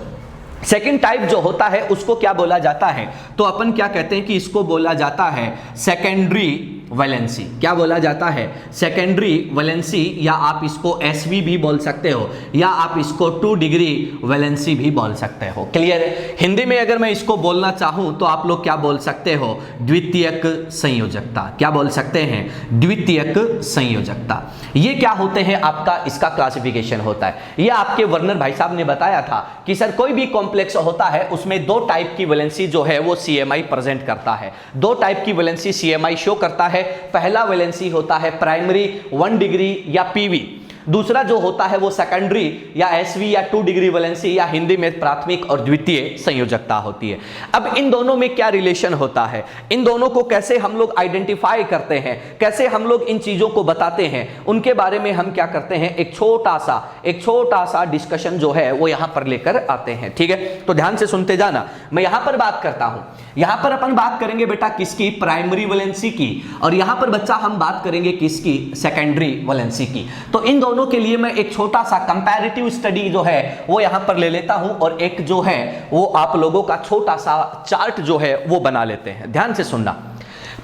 सेकंड टाइप जो होता है उसको क्या बोला जाता है? तो अपन क्या कहते हैं कि इसको बोला जाता है सेकेंडरी वैलेंसी। क्या बोला जाता है? सेकेंडरी वैलेंसी, या आप इसको एसवी भी बोल सकते हो, या आप इसको 2 डिग्री वैलेंसी भी बोल सकते हो। क्लियर है? हिंदी में अगर मैं इसको बोलना चाहूं तो आप लोग क्या बोल सकते हो? द्वितीयक संयोजकता। क्या बोल सकते हैं? द्वितीयक संयोजकता। ये क्या होते हैं? आपका इसका क्लासिफिकेशन होता है। ये आपके वर्नर भाई साहब ने बताया था कि सर कोई भी कॉम्प्लेक्स होता है उसमें दो टाइप की वैलेंसी जो है वो सीएमआई प्रेजेंट करता है। दो टाइप की वैलेंसी सीएमआई शो करता है। पहला वैलेंसी होता है प्राइमरी 1 डिग्री या पीवी, दूसरा जो होता है वो सेकेंडरी या एसवी या 2 डिग्री वैलेंसी, या हिंदी में प्राथमिक और द्वितीय संयोजकता होती है। अब इन दोनों में क्या रिलेशन होता है, इन दोनों को कैसे हम लोग आइडेंटिफाई करते हैं, कैसे हम लोग इन चीजों को बताते हैं, उनके बारे में हम क्या करते हैं, एक छोटा सा डिस्कशन जो है वो यहां पर लेकर आते हैं। ठीक है, तो ध्यान से सुनते जाना। मैं यहां पर बात करता हूं, यहां पर अपन बात करेंगे बेटा किसकी? प्राइमरी वैलेंसी की, और यहां पर बच्चा हम बात करेंगे किसकी? सेकेंडरी वैलेंसी की। तो इन दोनों के लिए मैं एक छोटा सा कंपैरेटिव स्टडी जो है वो यहां पर ले लेता हूं, और एक जो है वो आप लोगों का छोटा सा चार्ट जो है वो बना लेते हैं। ध्यान से सुनना।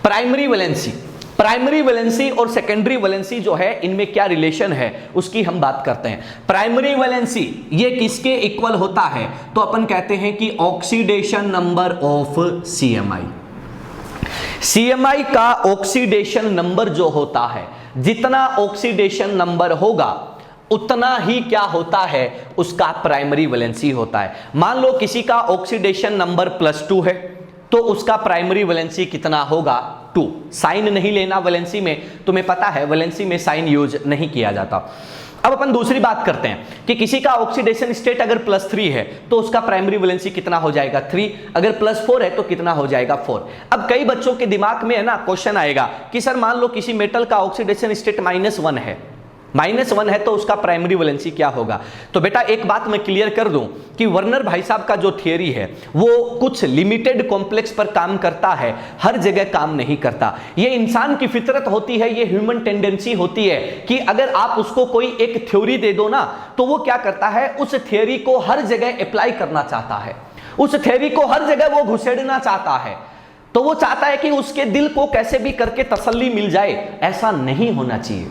प्राइमरी वैलेंसी और सेकेंडरी वैलेंसी जो है इनमें क्या रिलेशन है उसकी हम बात करते हैं। प्राइमरी वैलेंसी ये किसके इक्वल होता है? तो अपन कहते हैं कि oxidation number of CMI. CMI का ऑक्सीडेशन नंबर जो होता है, जितना ऑक्सीडेशन नंबर होगा उतना ही क्या होता है, उसका प्राइमरी वैलेंसी होता है। मान लो किसी का ऑक्सीडेशन नंबर +2 है तो उसका प्राइमरी वैलेंसी कितना होगा? 2। साइन नहीं लेना वैलेंसी में, तुम्हें पता है वैलेंसी में साइन यूज नहीं किया जाता। अब अपन दूसरी बात करते हैं कि किसी का ऑक्सीडेशन स्टेट अगर +3 है तो उसका प्राइमरी वैलेंसी कितना हो जाएगा? 3। अगर +4 है तो कितना हो जाएगा? 4। अब कई बच्चों के दिमाग में है ना क्वेश्चन आएगा कि सर मान लो किसी मेटल का ऑक्सीडेशन स्टेट -1 है, -1 है तो उसका प्राइमरी वैलेंसी क्या होगा? तो बेटा एक बात मैं क्लियर कर दूं कि वर्नर भाई साहब का जो थियरी है वो कुछ लिमिटेड कॉम्प्लेक्स पर काम करता है, हर जगह काम नहीं करता। ये इंसान की फितरत होती है, ये ह्यूमन टेंडेंसी होती है कि अगर आप उसको कोई एक थ्योरी दे दो ना तो वो क्या करता है, उस थ्योरी को हर जगह अप्लाई करना चाहता है, उस थ्योरी को हर जगह वो घुसेड़ना चाहता है। तो वो चाहता है कि उसके दिल को कैसे भी करके तसल्ली मिल जाए। ऐसा नहीं होना चाहिए।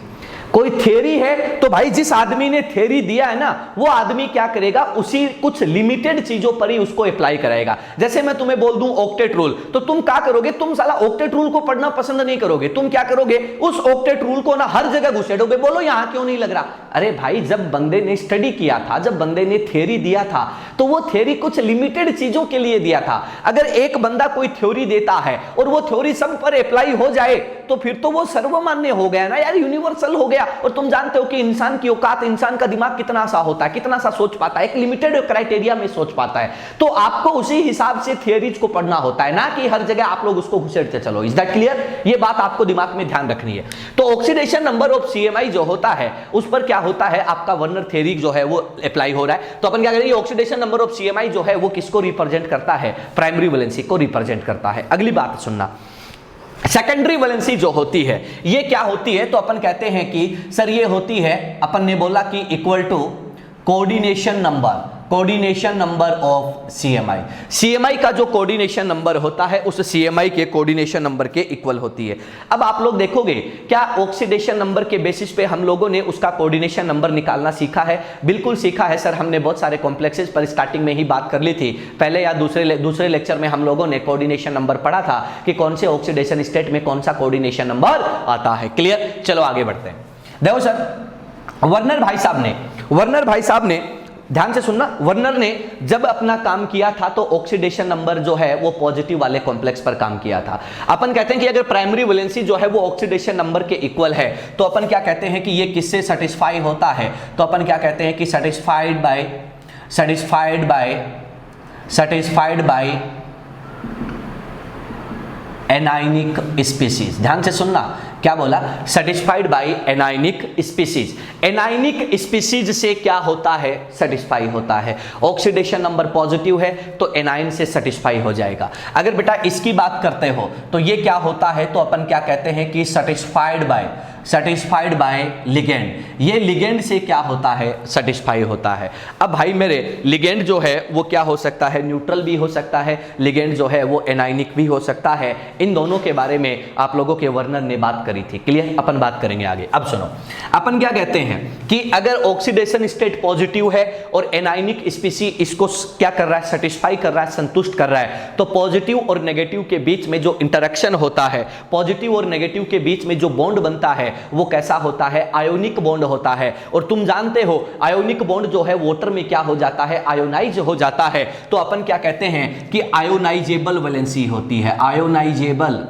कोई थ्योरी है तो भाई जिस आदमी ने थ्योरी दिया है ना वो आदमी क्या करेगा, उसी कुछ लिमिटेड चीजों पर ही उसको अप्लाई कराएगा। जैसे मैं तुम्हें बोल दूं ऑक्टेट रूल, तो तुम क्या करोगे, तुम साला ऑक्टेट रूल को पढ़ना पसंद नहीं करोगे, तुम क्या करोगे, उस ऑक्टेट रूल को ना हर जगह घुसेड़ोगे। बोलो यहां क्यों नहीं लग रहा? अरे भाई जब बंदे ने स्टडी किया था, जब बंदे ने थ्योरी दिया था तो वो थ्योरी कुछ लिमिटेड चीजों के लिए दिया था। अगर एक बंदा कोई थ्योरी देता है और वो थ्योरी सब पर अप्लाई हो जाए तो फिर तो वो सर्वमान्य हो गया ना यार, यूनिवर्सल हो गया। और तुम जानते हो कि इंसान की औकात, इंसान का दिमाग कितना सा होता है, कितना सा सोच पाता है, एक लिमिटेड क्राइटेरिया में सोच पाता है। तो आपको उसी हिसाब से थियरीज को पढ़ना होता है, ना कि हर जगह आप लोग उसको घुसेड़ते चलो। Is that clear? ये बात आपको दिमाग में ध्यान रखनी है। तो ऑक्सीडेशन नंबर ऑफ सीएमआई जो होता है उस पर क्या होता है, आपका वर्नर थ्योरी जो है वो अप्लाई हो रहा है। तो अपन क्या करेंगे, ऑक्सीडेशन नंबर ऑफ सीएमआई जो है वो किसको रिप्रेजेंट करता है? प्राइमरी वैलेंसी को रिप्रेजेंट करता है। अगली बात सुनना, सेकेंडरी वैलेंसी जो होती है ये क्या होती है? तो अपन कहते हैं कि सर ये होती है, अपन ने बोला कि equal to coordination number of CMI. CMI का जो कोऑर्डिनेशन नंबर होता है उस सीएमआई के कोऑर्डिनेशन नंबर के इक्वल होती है। अब आप लोग देखोगे क्या ऑक्सीडेशन नंबर के बेसिस पे हम लोगों ने उसका कोऑर्डिनेशन नंबर निकालना सीखा है? बिल्कुल सीखा है सर, हमने बहुत सारे कॉम्प्लेक्सेस पर स्टार्टिंग में ही बात कर ली थी। पहले या दूसरे लेक्चर में हम लोगों ने कोऑर्डिनेशन नंबर पढ़ा था कि कौन से ऑक्सीडेशन स्टेट में कौन सा कोऑर्डिनेशन नंबर आता है। क्लियर? चलो आगे बढ़ते हैं। देखो सर, वर्नर भाई साहब ने ध्यान से सुनना, वर्नर ने जब अपना काम किया था तो ऑक्सीडेशन नंबर जो है वो पॉजिटिव वाले कॉम्प्लेक्स पर काम किया था। अपन कहते हैं कि अगर प्राइमरी वैलेंसी जो है वो ऑक्सीडेशन नंबर के इक्वल है तो अपन क्या कहते हैं कि ये किससे सेटिस्फाई होता है, तो अपन क्या कहते हैं कि सेटिस्फाइड बाय एनायनिक स्पीसीज। ध्यान से सुनना, क्या बोला, satisfied by anionic species. Anionic species से क्या होता है, सेटिस्फाई होता है। ऑक्सीडेशन नंबर पॉजिटिव है तो एनायन से सेटिस्फाई हो जाएगा। अगर बेटा इसकी बात करते हो तो ये क्या होता है, तो अपन क्या कहते हैं कि सेटिस्फाइड बाय लिगेंड। ये लिगेंड से क्या होता है, सेटिस्फाई होता है। अब भाई मेरे लिगेंड जो है वो क्या हो सकता है, न्यूट्रल भी हो सकता है, लिगेंड जो है वो एनायनिक भी हो सकता है। इन दोनों के बारे में आप लोगों के वर्नर ने बात करी थी, क्लियर। अपन बात करेंगे आगे। अब सुनो, अपन क्या कहते हैं कि अगर ऑक्सीडेशन स्टेट पॉजिटिव है और एनायनिक स्पीसी इसको क्या कर रहा है, सेटिस्फाई कर रहा है, संतुष्ट कर रहा है, तो पॉजिटिव और नेगेटिव के बीच में जो इंटरेक्शन होता है, पॉजिटिव और नेगेटिव के बीच में जो बॉन्ड बनता है वो कैसा होता है, आयोनिक बॉन्ड होता है। और तुम जानते हो आयोनिक बॉन्ड जो है वाटर में क्या हो जाता है, आयोनाइज हो जाता है। तो अपन क्या कहते हैं कि आयोनाइजेबल वैलेंसी होती है, आयोनाइजेबल।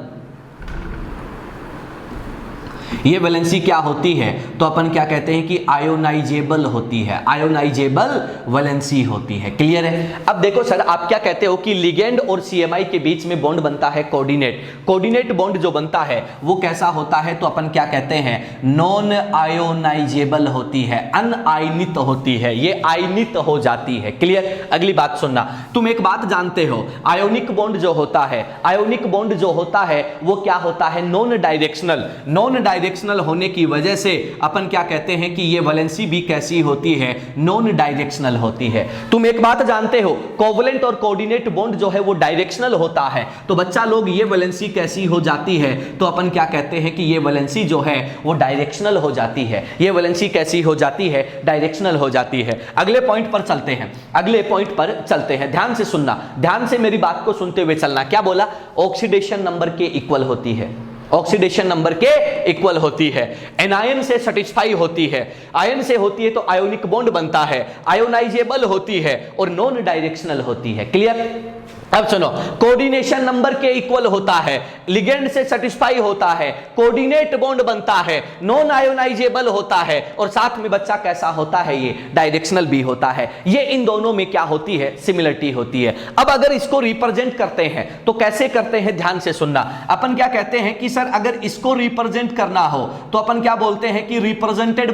ये वैलेंसी क्या होती है, तो अपन क्या कहते हैं कि आयोनाइजेबल होती है, आयोनाइजेबल वैलेंसी होती है, क्लियर है। अब देखो सर, आप क्या कहते हो कि लिगेंड और सीएमआई के बीच में बॉन्ड बनता है कोऑर्डिनेट। कोऑर्डिनेट बॉन्ड जो बनता है वो कैसा होता है, तो अपन क्या कहते हैं, नॉन आयोनाइजेबल होती है, अनआयनित होती है, ये आयनित हो जाती है, क्लियर। अगली बात सुनना, तुम एक बात जानते हो, आयोनिक बॉन्ड जो होता है, आयोनिक बॉन्ड जो होता है वो क्या होता है, नॉन डायरेक्शनल। नॉन डायरेक्शनल होने की वजह से अपन क्या कहते हैं कि ये वैलेंसी भी कैसी होती है, नॉन डायरेक्शनल होती है। तुम एक बात जानते हो, कोवलेंट और कोऑर्डिनेट बॉन्ड जो है वो डायरेक्शनल होता है। तो बच्चा लोग ये वैलेंसी कैसी हो जाती है, तो अपन क्या कहते हैं कि ये वैलेंसी जो है वो डायरेक्शनल हो जाती है। ये वैलेंसी कैसी हो जाती है, डायरेक्शनल हो जाती है। अगले पॉइंट पर चलते हैं, अगले पॉइंट पर चलते हैं। ध्यान से सुनना, ध्यान से मेरी बात को सुनते हुए चलना। क्या बोला, ऑक्सीडेशन नंबर के इक्वल होती है, ऑक्सीडेशन नंबर के इक्वल होती है, एनायन से सेटिस्फाई होती है, आयन से होती है तो आयोनिक बॉन्ड बनता है, आयोनाइजेबल होती है और नॉन डायरेक्शनल होती है, क्लियर। अब सुनो, कोऑर्डिनेशन नंबर के इक्वल होता है, लिगेंड से सेटिस्फाई होता है, कोऑर्डिनेट बॉन्ड बनता है, नॉन आयोनाइजेबल होता है और साथ में बच्चा कैसा होता है, ये डायरेक्शनल भी होता है। ये इन दोनों में क्या होती है, सिमिलरिटी होती है। अब अगर इसको रिप्रेजेंट करते हैं तो कैसे करते हैं, ध्यान से सुनना। अपन क्या कहते हैं कि सर अगर इसको रिप्रेजेंट करना हो तो अपन क्या बोलते हैं कि रिप्रेजेंटेड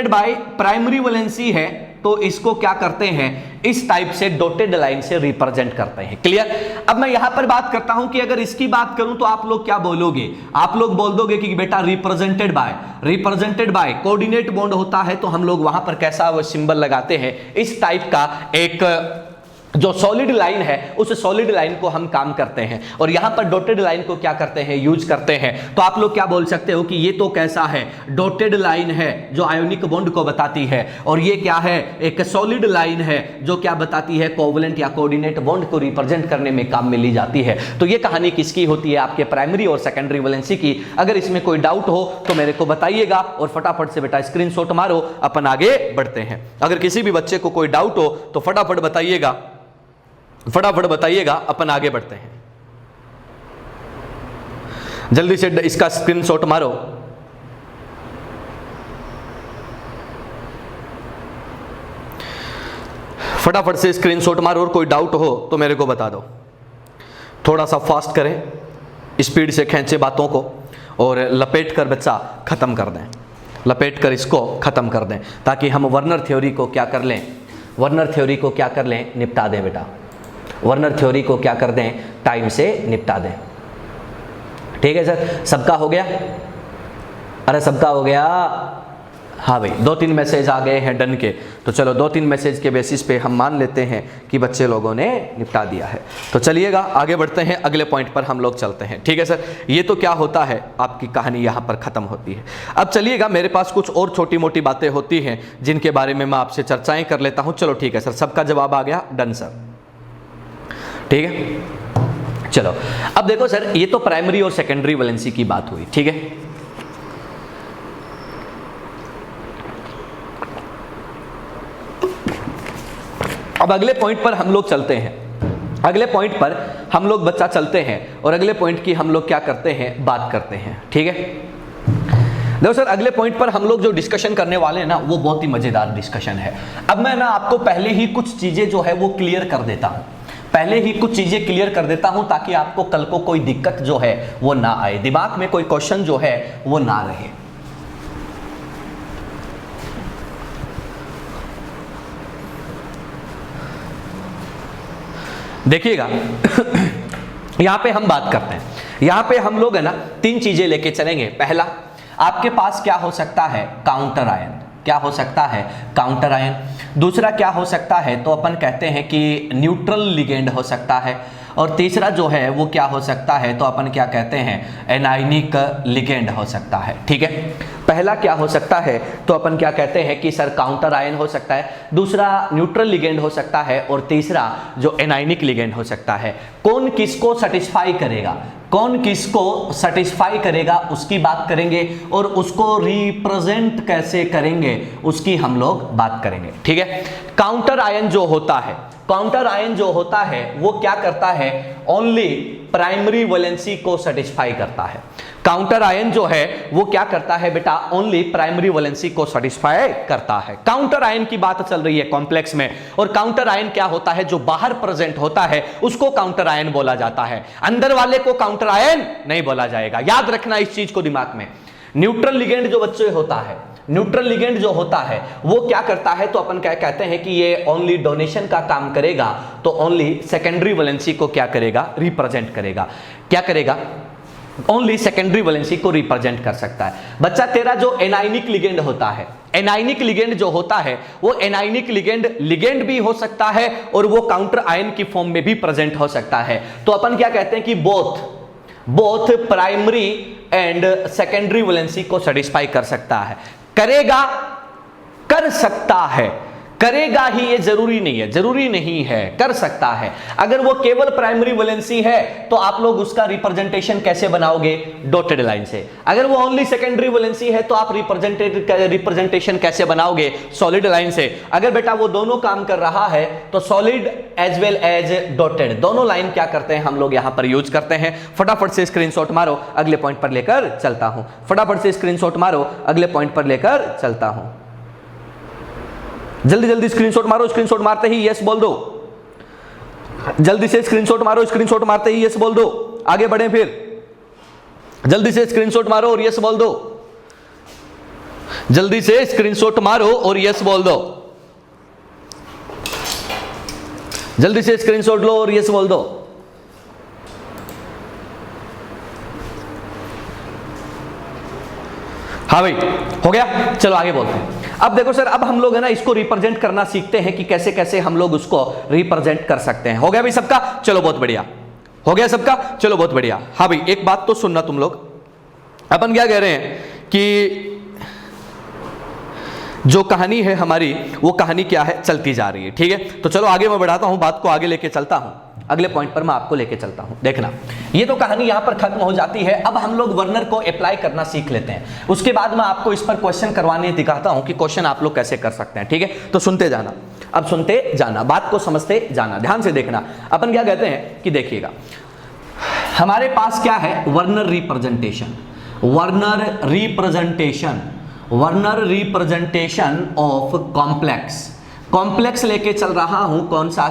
बाय प्राइमरी वैलेंसी है तो इसको क्या करते हैं, इस टाइप से डॉटेड लाइन से रिप्रेजेंट करते हैं, क्लियर। अब मैं यहां पर बात करता हूं कि अगर इसकी बात करूं तो आप लोग क्या बोलोगे, आप लोग बोल दोगे कि बेटा रिप्रेजेंटेड बाय कोऑर्डिनेट बॉन्ड होता है तो हम लोग वहां पर कैसा वो सिंबल लगाते हैं, इस टाइप का एक जो सॉलिड लाइन है उस सॉलिड लाइन को हम काम करते हैं और यहां पर डॉटेड लाइन को क्या करते हैं, यूज करते हैं। तो आप लोग क्या बोल सकते हो कि ये तो कैसा है, डॉटेड लाइन है जो आयोनिक बॉन्ड को बताती है और ये क्या है, एक सॉलिड लाइन है जो क्या बताती है, कोवलेंट या कोऑर्डिनेट बॉन्ड को रिप्रेजेंट करने में काम में ली जाती है। तो ये कहानी किसकी होती है, आपके प्राइमरी और सेकेंडरी वैलेंसी की। अगर इसमें कोई डाउट हो तो मेरे को बताइएगा और फटाफट से बेटा स्क्रीनशॉट मारो, अपन आगे बढ़ते हैं। अगर किसी भी बच्चे को कोई डाउट हो तो फटाफट बताइएगा, अपन आगे बढ़ते हैं। जल्दी से इसका स्क्रीनशॉट मारो। फटाफट से स्क्रीनशॉट मारो और कोई डाउट हो तो मेरे को बता दो। थोड़ा सा फास्ट करें, स्पीड से खींचे बातों को और लपेट कर बच्चा खत्म कर दें, लपेट कर इसको खत्म कर दें ताकि हम वर्नर थ्योरी को क्या कर लें, निपटा दें बेटा। वर्नर थ्योरी को क्या कर दें, टाइम से निपटा दें। ठीक है सर, सबका हो गया, अरे सबका हो गया। हाँ भाई, 2-3 मैसेज आ गए हैं डन के, तो चलो 2-3 मैसेज के बेसिस पे हम मान लेते हैं कि बच्चे लोगों ने निपटा दिया है। तो चलिएगा आगे बढ़ते हैं, अगले पॉइंट पर हम लोग चलते हैं। ठीक है सर, ये तो क्या होता है, आपकी कहानी यहाँ पर ख़त्म होती है। अब चलिएगा, मेरे पास कुछ और छोटी मोटी बातें होती हैं जिनके बारे में मैं आपसे चर्चाएँ कर लेता हूँ। चलो ठीक है सर, सबका जवाब आ गया, डन सर। ठीक है, चलो अब देखो सर, ये तो प्राइमरी और सेकेंडरी वैलेंसी की बात हुई, ठीक है। अब अगले पॉइंट पर हम लोग चलते हैं, अगले पॉइंट पर हम लोग बच्चा चलते हैं और अगले पॉइंट की हम लोग क्या करते हैं, बात करते हैं। ठीक है, देखो सर अगले पॉइंट पर हम लोग जो डिस्कशन करने वाले हैं ना वो बहुत ही मजेदार डिस्कशन है। अब मैं ना आपको पहले ही कुछ चीजें जो है वो क्लियर कर देता हूं, पहले ही कुछ चीजें क्लियर कर देता हूं ताकि आपको कल को कोई दिक्कत जो है वो ना आए, दिमाग में कोई क्वेश्चन जो है वो ना रहे। देखिएगा यहां पे हम बात करते हैं, यहां पे हम लोग है ना 3 चीजें लेके चलेंगे। पहला, आपके पास क्या हो सकता है, काउंटर आयन, क्या हो सकता है, काउंटर आयन। दूसरा क्या हो सकता है, तो अपन कहते हैं कि न्यूट्रल लिगेंड हो सकता है। और तीसरा जो है वो क्या हो सकता है, तो अपन क्या कहते हैं, एनायनिक लिगेंड हो सकता है। ठीक है, पहला क्या हो सकता है, तो अपन क्या कहते हैं कि सर काउंटर आयन हो सकता है, दूसरा न्यूट्रल लिगेंड हो सकता है और तीसरा जो एनायनिक लिगेंड हो सकता है। कौन किसको सेटिस्फाई करेगा, कौन किसको सेटिस्फाई करेगा उसकी बात करेंगे और उसको रिप्रेजेंट कैसे करेंगे उसकी हम लोग बात करेंगे। ठीक है, काउंटर आयन जो होता है, काउंटर आयन जो होता है वो क्या करता है, ओनली प्राइमरी वैलेंसी को सेटिस्फाई करता है। काउंटर आयन जो है वो क्या करता है बेटा, ओनली प्राइमरी वैलेंसी को सेटिस्फाई करता है। काउंटर आयन की बात चल रही है कॉम्प्लेक्स में, और काउंटर आयन क्या होता है, जो बाहर प्रेजेंट होता है उसको काउंटर आयन बोला जाता है, अंदर वाले को काउंटर आयन नहीं बोला जाएगा। याद रखना इस चीज को दिमाग में। न्यूट्रल लिगेंड जो बच्चे होता है, न्यूट्रल लिगेंड जो होता है वो क्या करता है, तो अपन क्या कहते हैं कि ये ओनली डोनेशन का काम करेगा, तो ओनली सेकेंडरी वैलेंसी को क्या करेगा, रिप्रेजेंट करेगा। क्या करेगा, ओनली सेकेंडरी वैलेंसी को रिप्रेजेंट कर सकता है। बच्चा तेरा जो एनायनिक लिगेंड होता है, एनायनिक लिगेंड जो होता है वो एनायनिक लिगेंड लिगेंड भी हो सकता है और वो काउंटर आयन की फॉर्म में भी प्रेजेंट हो सकता है। तो अपन क्या कहते हैं कि both primary and secondary valency को सेटिस्फाई कर सकता है। करेगा, कर सकता है, करेगा ही ये जरूरी नहीं है, जरूरी नहीं है, कर सकता है। अगर वो केवल प्राइमरी वैलेंसी है तो आप लोग उसका रिप्रेजेंटेशन कैसे बनाओगे, डॉटेड लाइन से। अगर वो ओनली सेकेंडरी वैलेंसी है तो आप रिप्रेजेंटेशन कैसे बनाओगे, सॉलिड लाइन से। अगर बेटा वो दोनों काम कर रहा है तो solid as well as dotted, दोनों लाइन क्या करते हैं हम लोग यहां पर यूज करते हैं। फटाफट से स्क्रीनशॉट मारो, अगले पॉइंट पर लेकर चलता हूं। फटाफट से स्क्रीनशॉट मारो, अगले पॉइंट पर लेकर चलता हूं। जल्दी जल्दी स्क्रीनशॉट मारो, स्क्रीनशॉट मारते ही यस बोल दो, जल्दी से स्क्रीनशॉट मारो, स्क्रीनशॉट मारते ही यस बोल दो। आगे बढ़ें, फिर जल्दी से स्क्रीनशॉट मारो और यस बोल दो, जल्दी से स्क्रीनशॉट मारो और यस बोल दो, जल्दी से स्क्रीनशॉट लो और यस बोल दो। हाँ भाई, हो गया, चलो आगे बोलते हैं। अब देखो सर, अब हम लोग है ना इसको रिप्रेजेंट करना सीखते हैं कि कैसे कैसे हम लोग उसको रिप्रेजेंट कर सकते हैं। हो गया भाई सबका, चलो बहुत बढ़िया, हो गया सबका, चलो बहुत बढ़िया। हाँ भाई, एक बात तो सुनना तुम लोग, अपन क्या कह रहे हैं कि जो कहानी है हमारी वो कहानी क्या है, चलती जा रही है। ठीक है, तो चलो आगे मैं बढ़ाता हूं, बात को आगे लेके चलता हूं, अगले पॉइंट पर मैं आपको लेके चलता हूं। देखना, ये तो कहानी यहां पर खत्म हो जाती है। अब हम लोग वर्नर को अप्लाई करना सीख लेते हैं, उसके बाद मैं आपको इस पर क्वेश्चन करवाने दिखाता हूं कि क्वेश्चन आप लोग कैसे कर सकते हैं। ठीक है, तो सुनते जाना, अब सुनते जाना, बात को समझते जाना, ध्यान से देखना। अपन क्या कहते हैं कि देखिएगा, हमारे पास क्या है, Werner representation, Werner representation, Werner representation of complex. Complex लेके चल रहा हूं, कौन सा,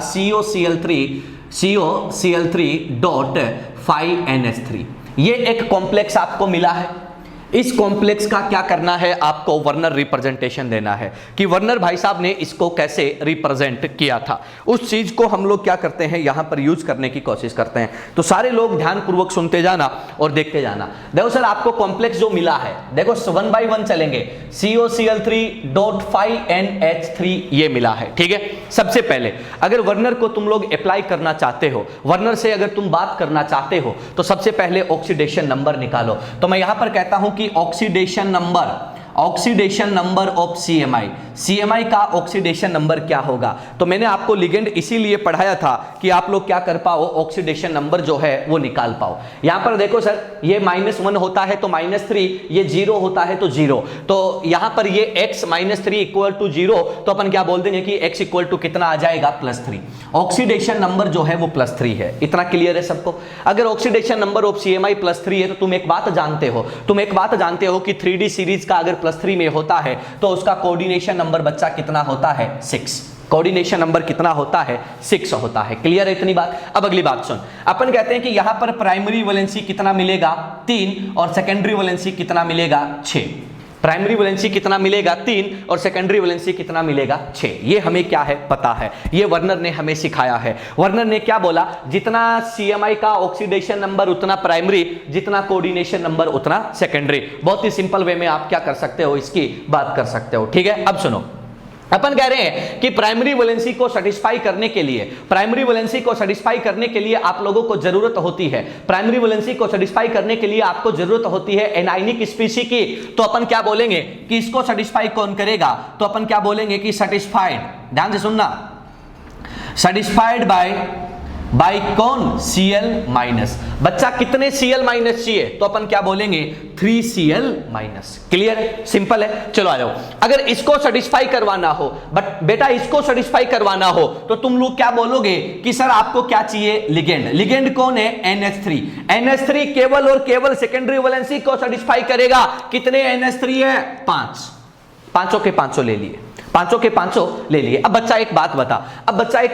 COCl3.5NH3। ये एक कॉम्प्लेक्स आपको मिला है। इस कॉम्प्लेक्स का क्या करना है, आपको वर्नर रिप्रेजेंटेशन देना है कि वर्नर भाई साहब ने इसको कैसे रिप्रेजेंट किया था। उस चीज को हम लोग क्या करते हैं, यहां पर यूज करने की कोशिश करते हैं। तो सारे लोग ध्यानपूर्वक सुनते जाना और देखते जाना। देखो सर, आपको कॉम्प्लेक्स जो मिला है, देखो 1 by 1 चलेंगे। COCl3.5NH3 ये मिला है। ठीक है, सबसे पहले अगर वर्नर को तुम लोग अप्लाई करना चाहते हो, वर्नर से अगर तुम बात करना चाहते हो, तो सबसे पहले ऑक्सीडेशन नंबर निकालो। तो मैं यहां पर कहता हूं कि oxidation oxidation number of CMI, CMI का ऑक्सीडेशन नंबर क्या होगा। तो मैंने आपको लिगेंड इसीलिए पढ़ाया था कि आप लोग क्या कर पाओ, ऑक्सीडेशन नंबर जो है वो निकाल पाओ। यहां पर देखो सर, ये -1 होता है तो -3, ये 0 होता है तो 0, तो यहां पर ये x -3 = 0, तो अपन क्या बोल देंगे कि x = कितना आ जाएगा, +3। ऑक्सीडेशन नंबर जो है वो +3 है। इतना क्लियर है सबको। अगर ऑक्सीडेशन नंबर ऑफ सीएमआई +3 है तो तुम एक बात जानते हो कि 3D सीरीज का अगर +3 में होता है तो उसका कोऑर्डिनेशन नंबर बच्चा कितना होता है, 6। कोऑर्डिनेशन नंबर कितना होता है, 6 होता है। क्लियर है इतनी बात। अब अगली बात सुन, अपन कहते हैं कि यहां पर प्राइमरी वैलेंसी कितना मिलेगा, 3, और सेकेंडरी वैलेंसी कितना मिलेगा, 6। प्राइमरी वैलेंसी कितना मिलेगा, 3, और सेकेंडरी वैलेंसी कितना मिलेगा, 6। ये हमें क्या है, पता है, ये वर्नर ने हमें सिखाया है। वर्नर ने क्या बोला, जितना सीएमआई का ऑक्सीडेशन नंबर उतना प्राइमरी, जितना कोऑर्डिनेशन नंबर उतना सेकेंडरी। बहुत ही सिंपल वे में आप क्या कर सकते हो, इसकी बात कर सकते हो। ठीक है, अब सुनो, अपन कह रहे हैं कि प्राइमरी वैलेंसी को सेटिस्फाई करने के लिए आप लोगों को जरूरत होती है, प्राइमरी वैलेंसी को सेटिस्फाई करने के लिए आपको जरूरत होती है एनायनिक स्पीशीज की। तो अपन क्या बोलेंगे कि इसको सेटिस्फाई कौन करेगा, तो अपन क्या बोलेंगे कि सेटिस्फाइड, ध्यान से सुनना, सेटिस्फाइड बाय कौन, Cl-। बच्चा कितने Cl- चाहिए, तो अपन क्या बोलेंगे 3Cl-। क्लियर है, सिंपल है। चलो आ जाओ, अगर इसको सेटिस्फाई करवाना हो, बट बेटा इसको सेटिस्फाई करवाना हो तो तुम लोग क्या बोलोगे कि सर आपको क्या चाहिए, लिगेंड। लिगेंड कौन है, NH3। NH3 केवल और केवल सेकेंडरी वैलेंसी को सेटिस्फाई करेगा। कितने NH3 है, 5, पांचों के पांचों ले लिए, पांचों के पांचों ले लिए। अब बच्चा एक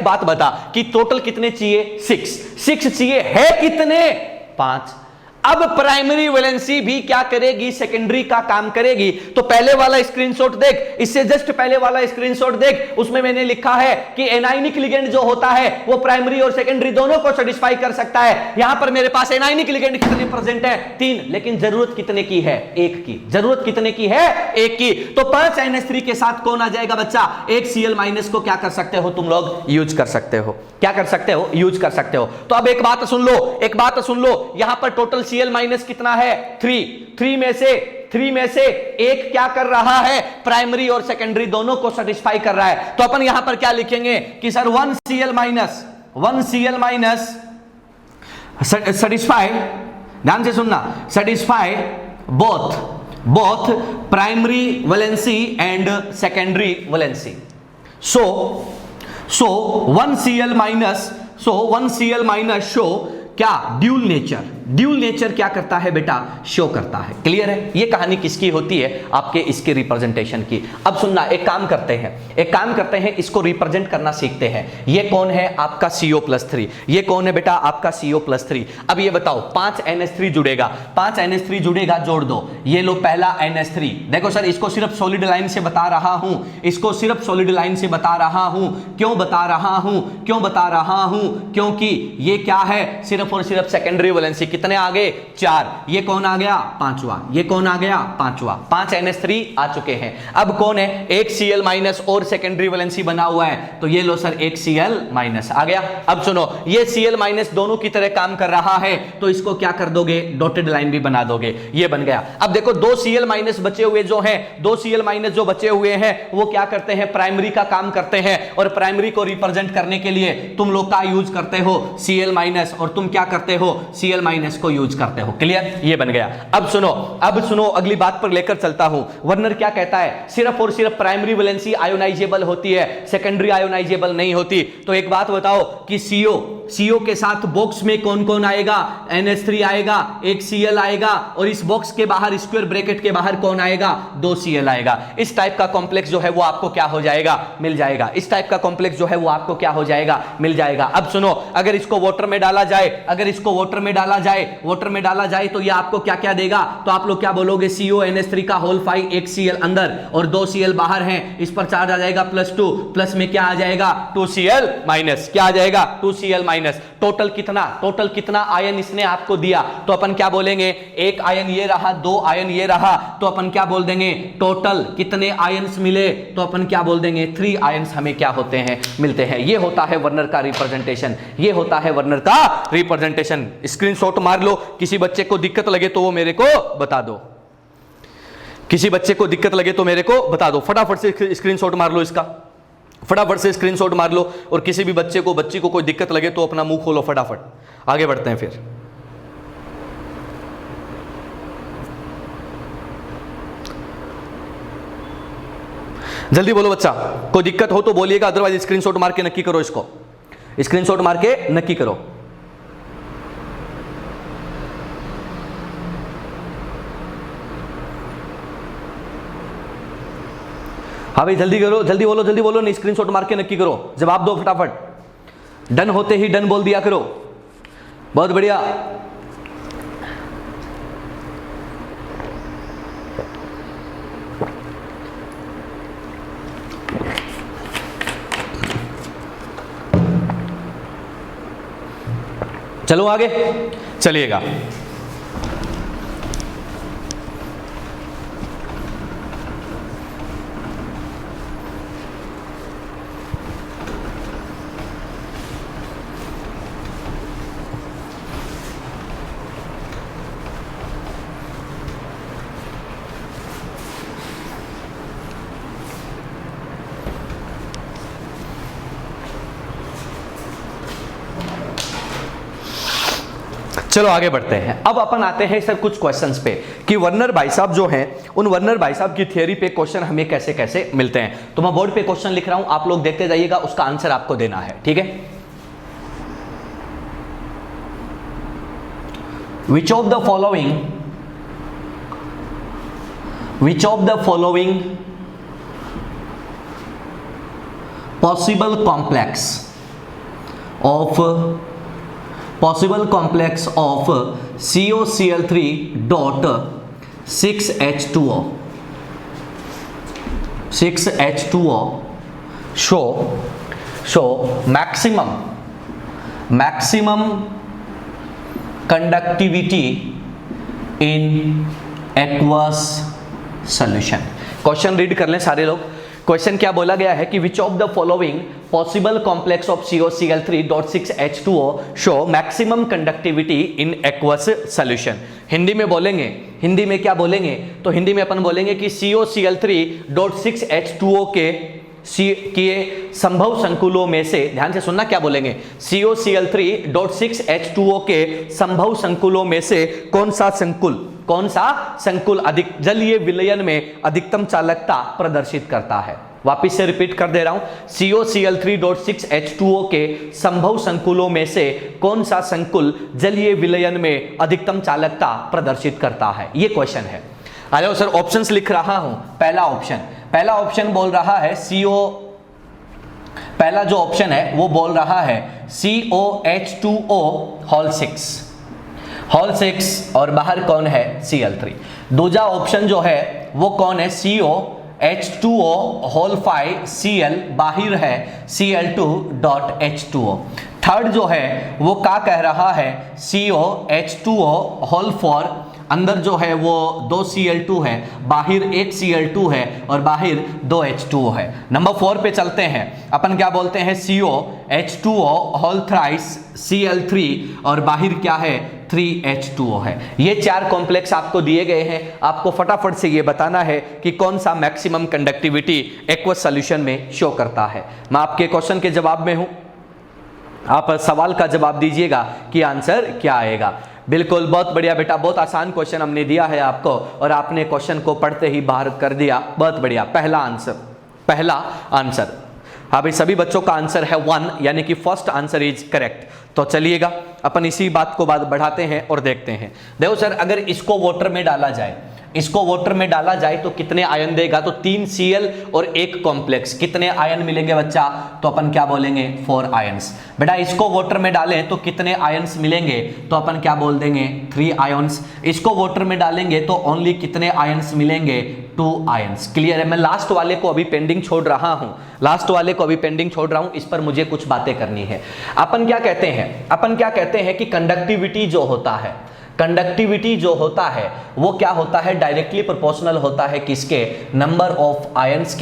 बात बता कि टोटल कितने चाहिए, 6 चाहिए, है कितने, 5। अब प्राइमरी वैलेंसी भी क्या करेगी, सेकेंडरी का काम करेगी। तो पहले वाला स्क्रीनशॉट देख, इससे जस्ट पहले वाला स्क्रीनशॉट देख, उसमें मैंने लिखा है कि एनायनिक लिगेंड जो होता है वो प्राइमरी और सेकेंडरी दोनों को सेटिस्फाई कर सकता है। यहां पर मेरे पास एनायनिक लिगेंड कितने प्रेजेंट है, 3, लेकिन जरूरत कितने की है, 1 की। जरूरत कितने की है, 1 की। तो 5 NH3 के साथ कौन आ जाएगा बच्चा, 1 Cl- को क्या कर सकते हो तुम लोग, यूज कर सकते हो। क्या कर सकते हो, यूज कर सकते हो। तो अब एक बात सुन लो, यहां पर टोटल Cl- कितना है, 3 में से एक क्या कर रहा है, प्राइमरी और सेकेंडरी दोनों को सेटिस्फाई कर रहा है। तो अपन यहां पर क्या लिखेंगे कि सर 1 Cl- सेटिस्फाई, ध्यान से सुनना, satisfy both primary valency and secondary valency. So 1 Cl- show क्या, ड्यूल नेचर क्या करता है बेटा, शो करता है। क्लियर है, ये कहानी किसकी होती है, आपके इसके रिप्रेजेंटेशन की। अब सुनना, एक काम करते हैं, इसको रिप्रेजेंट करना सीखते हैं। ये कौन है आपका CO+3, ये कौन है बेटा आपका CO+3। अब ये बताओ, 5 NH3 जुड़ेगा, जोड़ दो। ये लो पहला NH3, देखो सर इसको सिर्फ सॉलिड लाइन से बता रहा हूं, क्यों बता रहा हूं, क्योंकि ये क्या है, सिर्फ और सिर्फ सेकेंडरी वैलेंसी। कितने आ गए, 4। ये कौन आ गया, 5वां। 5 NH3 आ चुके हैं। अब कौन है, 1 Cl- और सेकेंडरी वैलेंसी बना हुआ है, तो ये लो सर 1 Cl- आ गया। अब सुनो, ये Cl- दोनों की तरह काम कर रहा है, तो इसको क्या कर दोगे, डॉटेड लाइन भी बना दोगे, ये बन गया। अब देखो 2 Cl- बचे हुए जो हैं, 2 Cl- जो बचे हुए हैं वो क्या करते हैं, प्राइमरी का काम करते हैं, और प्राइमरी को रिप्रेजेंट करने के लिए तुम लोग का यूज करते हो Cl- और तुम क्या करते हो, Cl- को यूज करते हो। क्लियर, ये बन गया। अब सुनो, अगली बात पर लेकर चलता हूं। वर्नर क्या कहता है, सिर्फ और सिर्फ प्राइमरी वैलेंसी आयोनाइजेबल होती है, सेकेंडरी आयोनाइजेबल नहीं होती। तो एक बात बताओ कि CO के साथ बॉक्स में कौन कौन आएगा, NH3 आएगा, 1 Cl आएगा, और इस बॉक्स के बाहर, स्क्वायर ब्रैकेट के बाहर कौन आएगा, 2 Cl आएगा। इस टाइप का कॉम्प्लेक्स जो है वो आपको क्या हो जाएगा, मिल जाएगा। अब सुनो, अगर इसको वाटर में डाला जाए, तो ये आपको क्या क्या देगा, तो आप लोग क्या बोलोगे, CONH3 का होल 5, 1 Cl अंदर और 2 Cl बाहर हैं, इस पर चार्ज आ जाएगा +2, प्लस में क्या आ जाएगा, 2 Cl-, क्या आ जाएगा, 2 Cl-। टोटल कितना आयन इसने आपको दिया, तो अपन क्या बोलेंगे, 1 आयन ये रहा, 2 आयन ये रहा, तो अपन क्या बोल देंगे, टोटल कितने आयन्स मिले, तो अपन क्या बोल देंगे, 3 आयन्स हमें क्या होते हैं, मिलते हैं। ये होता है वर्नर का रिप्रेजेंटेशन। स्क्रीनशॉट मार लो, किसी बच्चे को दिक्कत लगे तो वो मेरे को बता दो। किसी बच्चे को दिक्कत लगे तो मेरे को बता दो, फटाफट से स्क्रीनशॉट मार लो इसका, फटाफट से स्क्रीनशॉट मार लो। और किसी भी बच्चे को बच्ची को कोई दिक्कत लगे तो अपना मुंह खोलो फटाफट, आगे बढ़ते हैं फिर। जल्दी बोलो बच्चा, कोई दिक्कत हो तो बोलिएगा, अदरवाइज स्क्रीनशॉट मार के नक्की करो, इसको स्क्रीनशॉट मार के नक्की करो। हाँ भाई जल्दी करो, जल्दी बोलो, जल्दी बोलो, नहीं स्क्रीनशॉट मार के नक्की करो, जवाब दो फटाफट। डन होते ही डन बोल दिया करो। बहुत बढ़िया। चलो आगे चलिएगा। चलो आगे बढ़ते हैं। अब अपन आते हैं सर कुछ क्वेश्चंस पे कि वर्नर भाई साहब जो हैं, उन वर्नर भाई साहब की थियरी पे क्वेश्चन हमें कैसे कैसे मिलते हैं। तो मैं बोर्ड पे क्वेश्चन लिख रहा हूं, आप लोग देखते जाइएगा, उसका आंसर आपको देना है, ठीक है। Which of the following possible complex of COCl3 dot 6H2O show maximum conductivity in aqueous solution। Question read कर लें सारे लोग। क्वेश्चन क्या बोला गया है कि which of the following possible complex of COCl3.6H2O show maximum conductivity in aqueous solution. Hindi में बोलेंगे, हिंदी में क्या बोलेंगे, तो हिंदी में अपन बोलेंगे कि COCl3.6H2O के संभव संकुलों में से, ध्यान से सुनना क्या बोलेंगे, COCl3.6H2O के संभव संकुलों में से कौन सा संकुल अधिक जलीय विलयन में अधिकतम चालकता प्रदर्शित करता है। वापिस से रिपीट कर दे रहा हूं, COCl3.6H2O के संभव संकुलों में से कौन सा संकुल जलीय विलयन में अधिकतम चालकता प्रदर्शित करता है, ये क्वेश्चन है। आ जाओ सर, ऑप्शंस लिख रहा हूं। पहला ऑप्शन बोल रहा है पहला जो ऑप्शन है वो बोल रहा है COH2O होल 6 और बाहर कौन है, Cl3। दूसरा ऑप्शन जो है वो कौन है, COH2O होल 5 Cl, बाहर है Cl2.H2O। थर्ड जो है वो क्या कह रहा है, COH2O होल 4, अंदर जो है वो 2 Cl2 है, बाहर 1 Cl2 है और बाहर 2 H2O है। नंबर 4 पे चलते हैं, अपन क्या बोलते हैं, COH2O होल थ्राइस Cl3 और बाहर क्या है, 3H2O है। ये 4 कॉम्प्लेक्स आपको दिए गए हैं, आपको फटाफट से ये बताना है कि कौन सा मैक्सिमम कंडक्टिविटी एक्वस सॉल्यूशन में शो करता है। मैं आपके क्वेश्चन के जवाब में हूं, आप सवाल का जवाब दीजिएगा कि आंसर क्या आएगा। बिल्कुल, बहुत बढ़िया बेटा, बहुत आसान क्वेश्चन हमने दिया है आपको और आपने क्वेश्चन को पढ़ते ही बाहर कर दिया, बहुत बढ़िया। पहला आंसर हाँ भाई, सभी बच्चों का आंसर है 1, यानी कि फर्स्ट आंसर इज करेक्ट। तो चलिएगा अपन इसी बात को बढ़ाते हैं और देखते हैं। देखो सर, अगर इसको वाटर में डाला जाए तो कितने आयन देगा, तो 3 Cl और 1 कॉम्प्लेक्स, कितने आयन मिलेंगे बच्चा, तो अपन क्या बोलेंगे, 4 आयंस। बेटा इसको वाटर में डालें तो कितने आयंस मिलेंगे, तो अपन क्या बोल देंगे, 3 आयंस। इसको वाटर में डालेंगे तो ओनली कितने आयंस मिलेंगे, 2 आयंस। क्लियर है। मैं लास्ट वाले को अभी पेंडिंग छोड़ रहा हूं, इस पर मुझे कुछ बातें करनी है। अपन क्या कहते हैं कि कंडक्टिविटी जो होता है, कंडक्टिविटी जो होता है वो क्या होता है, डायरेक्टली प्रोपोर्शनल होता है किसके, नंबर ऑफ आयंस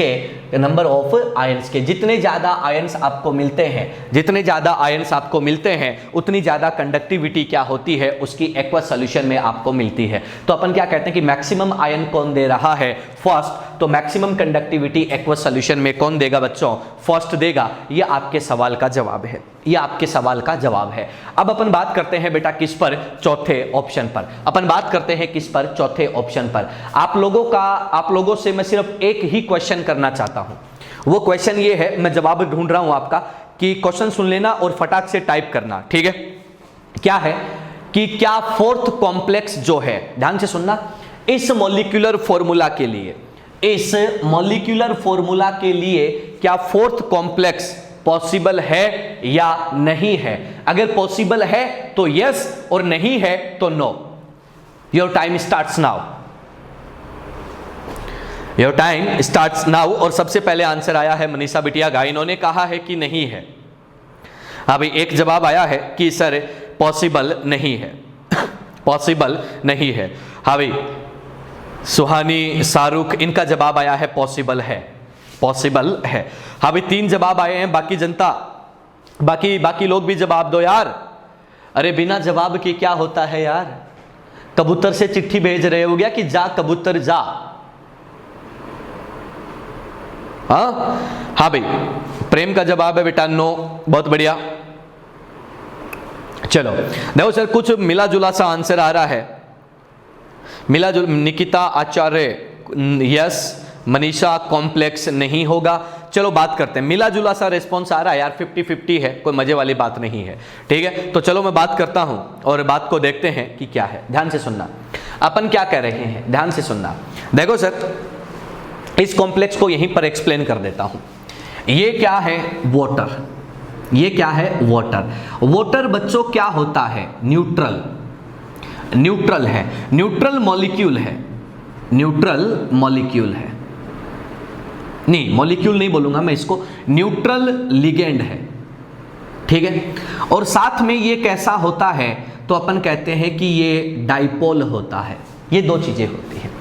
के। जितने ज्यादा आयंस आपको मिलते हैं, जितने ज्यादा आयंस आपको मिलते हैं उतनी ज्यादा कंडक्टिविटी क्या होती है, उसकी एक्वस सॉल्यूशन में आपको मिलती है। तो अपन क्या कहते हैं कि मैक्सिमम आयन कौन दे रहा है, फर्स्ट। तो मैक्सिमम कंडक्टिविटी एक्वस सॉल्यूशन में कौन देगा बच्चों, फर्स्ट देगा। ये आपके सवाल का जवाब है, ये आपके सवाल का जवाब है। अब अपन बात करते हैं बेटा किस पर, चौथे ऑप्शन पर। अपन बात करते हैं किस पर, चौथे ऑप्शन पर। आप लोगों से मैं सिर्फ एक ही क्वेश्चन करना चाहता हूं। वो क्वेश्चन ये है, मैं जवाब ढूंढ रहा हूं आपका, कि क्वेश्चन सुन लेना और फटाक से टाइप करना, ठीक है। क्या है कि क्या फोर्थ कॉम्प्लेक्स जो है, ध्यान से सुनना, इस मॉलिक्यूलर फॉर्मूला के लिए, इस मॉलिक्यूलर फॉर्मूला के लिए क्या फोर्थ कॉम्प्लेक्स पॉसिबल है या नहीं है। अगर पॉसिबल है तो यस, और नहीं है तो no. Your time starts now, your time starts now. और सबसे पहले आंसर आया है मनीषा बिटिया का, इन्होंने कहा है कि नहीं है। हाँ भाई, एक जवाब आया है कि सर पॉसिबल नहीं है, पॉसिबल नहीं है। हाँ भाई, सुहानी, शाहरुख, इनका जवाब आया है पॉसिबल है, पॉसिबल है। हाँ भाई, 3 जवाब आए हैं। बाकी जनता, बाकी लोग भी जवाब दो यार। अरे बिना जवाब के क्या होता है यार, कबूतर से चिट्ठी भेज रहे हो गया कि जा कबूतर जा। हाँ भाई, प्रेम का जवाब है बेटा नो, बहुत बढ़िया। चलो देखो सर, कुछ मिला जुला सा आंसर आ रहा है। निकिता आचार्य यस, मनीषा कॉम्प्लेक्स नहीं होगा। चलो बात करते हैं, मिला जुला सा रिस्पॉन्स आ रहा है यार, 50-50 है, कोई मजे वाली बात नहीं है, ठीक है। तो चलो मैं बात करता हूं और बात को देखते हैं कि क्या है। ध्यान से सुनना, अपन क्या कह रहे हैं, ध्यान से सुनना। देखो सर, इस कॉम्प्लेक्स को यहीं पर एक्सप्लेन कर देता हूं। ये क्या है, वाटर। ये क्या है, वाटर। वाटर बच्चों क्या होता है, न्यूट्रल, न्यूट्रल है, न्यूट्रल मॉलिक्यूल है, न्यूट्रल मॉलिक्यूल है, नहीं मॉलिक्यूल नहीं बोलूंगा मैं इसको, न्यूट्रल लिगेंड है, ठीक है। और साथ में ये कैसा होता है, तो अपन कहते हैं कि ये डाइपोल होता है। ये 2 चीजें होती हैं।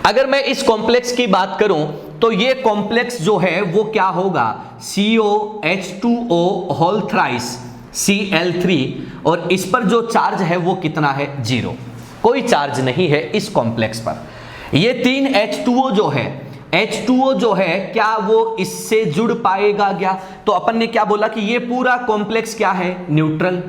अगर मैं इस कॉम्प्लेक्स की बात करूं तो ये कॉम्प्लेक्स जो है वो क्या होगा, COH2O होल थ्राइस Cl3, और इस पर जो चार्ज है वो कितना है, 0। कोई चार्ज नहीं है इस कॉम्प्लेक्स पर। ये 3 H2O जो है, H2O जो है क्या वो इससे जुड़ पाएगा क्या, तो अपन ने क्या बोला कि ये पूरा कॉम्प्लेक्स क्या है, न्यूट्रल।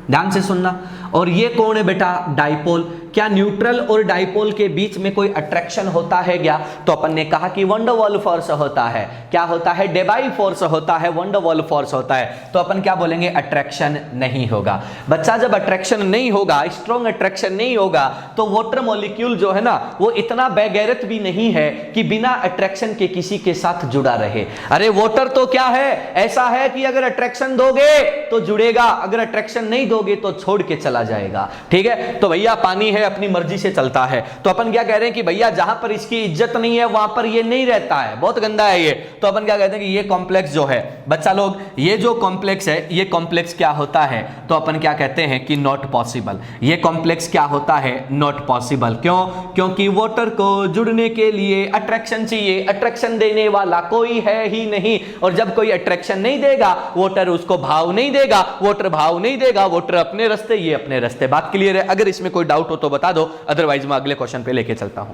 ध्यान से सुनना। और ये कौन है बेटा, डाइपोल। क्या न्यूट्रल और डाइपोल के बीच में कोई अट्रैक्शन होता है क्या, तो अपन ने कहा कि वंडर वॉल फोर्स होता है। क्या होता है, डेबाई फोर्स होता है, वंडर वॉल फोर्स होता है। तो अपन क्या बोलेंगे, अट्रैक्शन नहीं होगा। बच्चा जब अट्रैक्शन नहीं होगा, स्ट्रॉन्ग अट्रैक्शन नहीं होगा, तो वाटर मॉलिक्यूल जो है ना वो इतना बेगैरत भी नहीं है कि बिना अट्रैक्शन के किसी के साथ जुड़ा रहे। अरे वाटर तो क्या है, ऐसा है कि अगर अट्रैक्शन दोगे तो जुड़ेगा, अगर अट्रैक्शन नहीं दोगे तो छोड़ के चला जाएगा, ठीक है। तो भैया पानी है, अपनी मर्जी से चलता है। तो अपन क्या कह रहे हैं कि भैया जहां पर इसकी इज्जत नहीं है वहां पर ये नहीं रहता है, बहुत गंदा है ये। तो अपन क्या कहते हैं कि ये कॉम्प्लेक्स जो है बच्चा लोग, ये जो कॉम्प्लेक्स है, ये कॉम्प्लेक्स क्या होता है, तो अपन क्या कहते हैं कि नॉट पॉसिबल। ये कॉम्प्लेक्स क्या होता है, नॉट पॉसिबल। क्यों, क्योंकि वाटर को जुड़ने के लिए अट्रैक्शन चाहिए, अट्रैक्शन देने वाला कोई है ही नहीं। और जब कोई अट्रैक्शन नहीं देगा, वाटर उसको भाव नहीं देगा, वाटर भाव नहीं देगा, वाटर अपने रास्ते, ये अपने रास्ते। बात क्लियर है। अगर इसमें कोई डाउट हो तो बता दो, अदरवाइज मैं अगले क्वेश्चन पे लेके चलता हूं,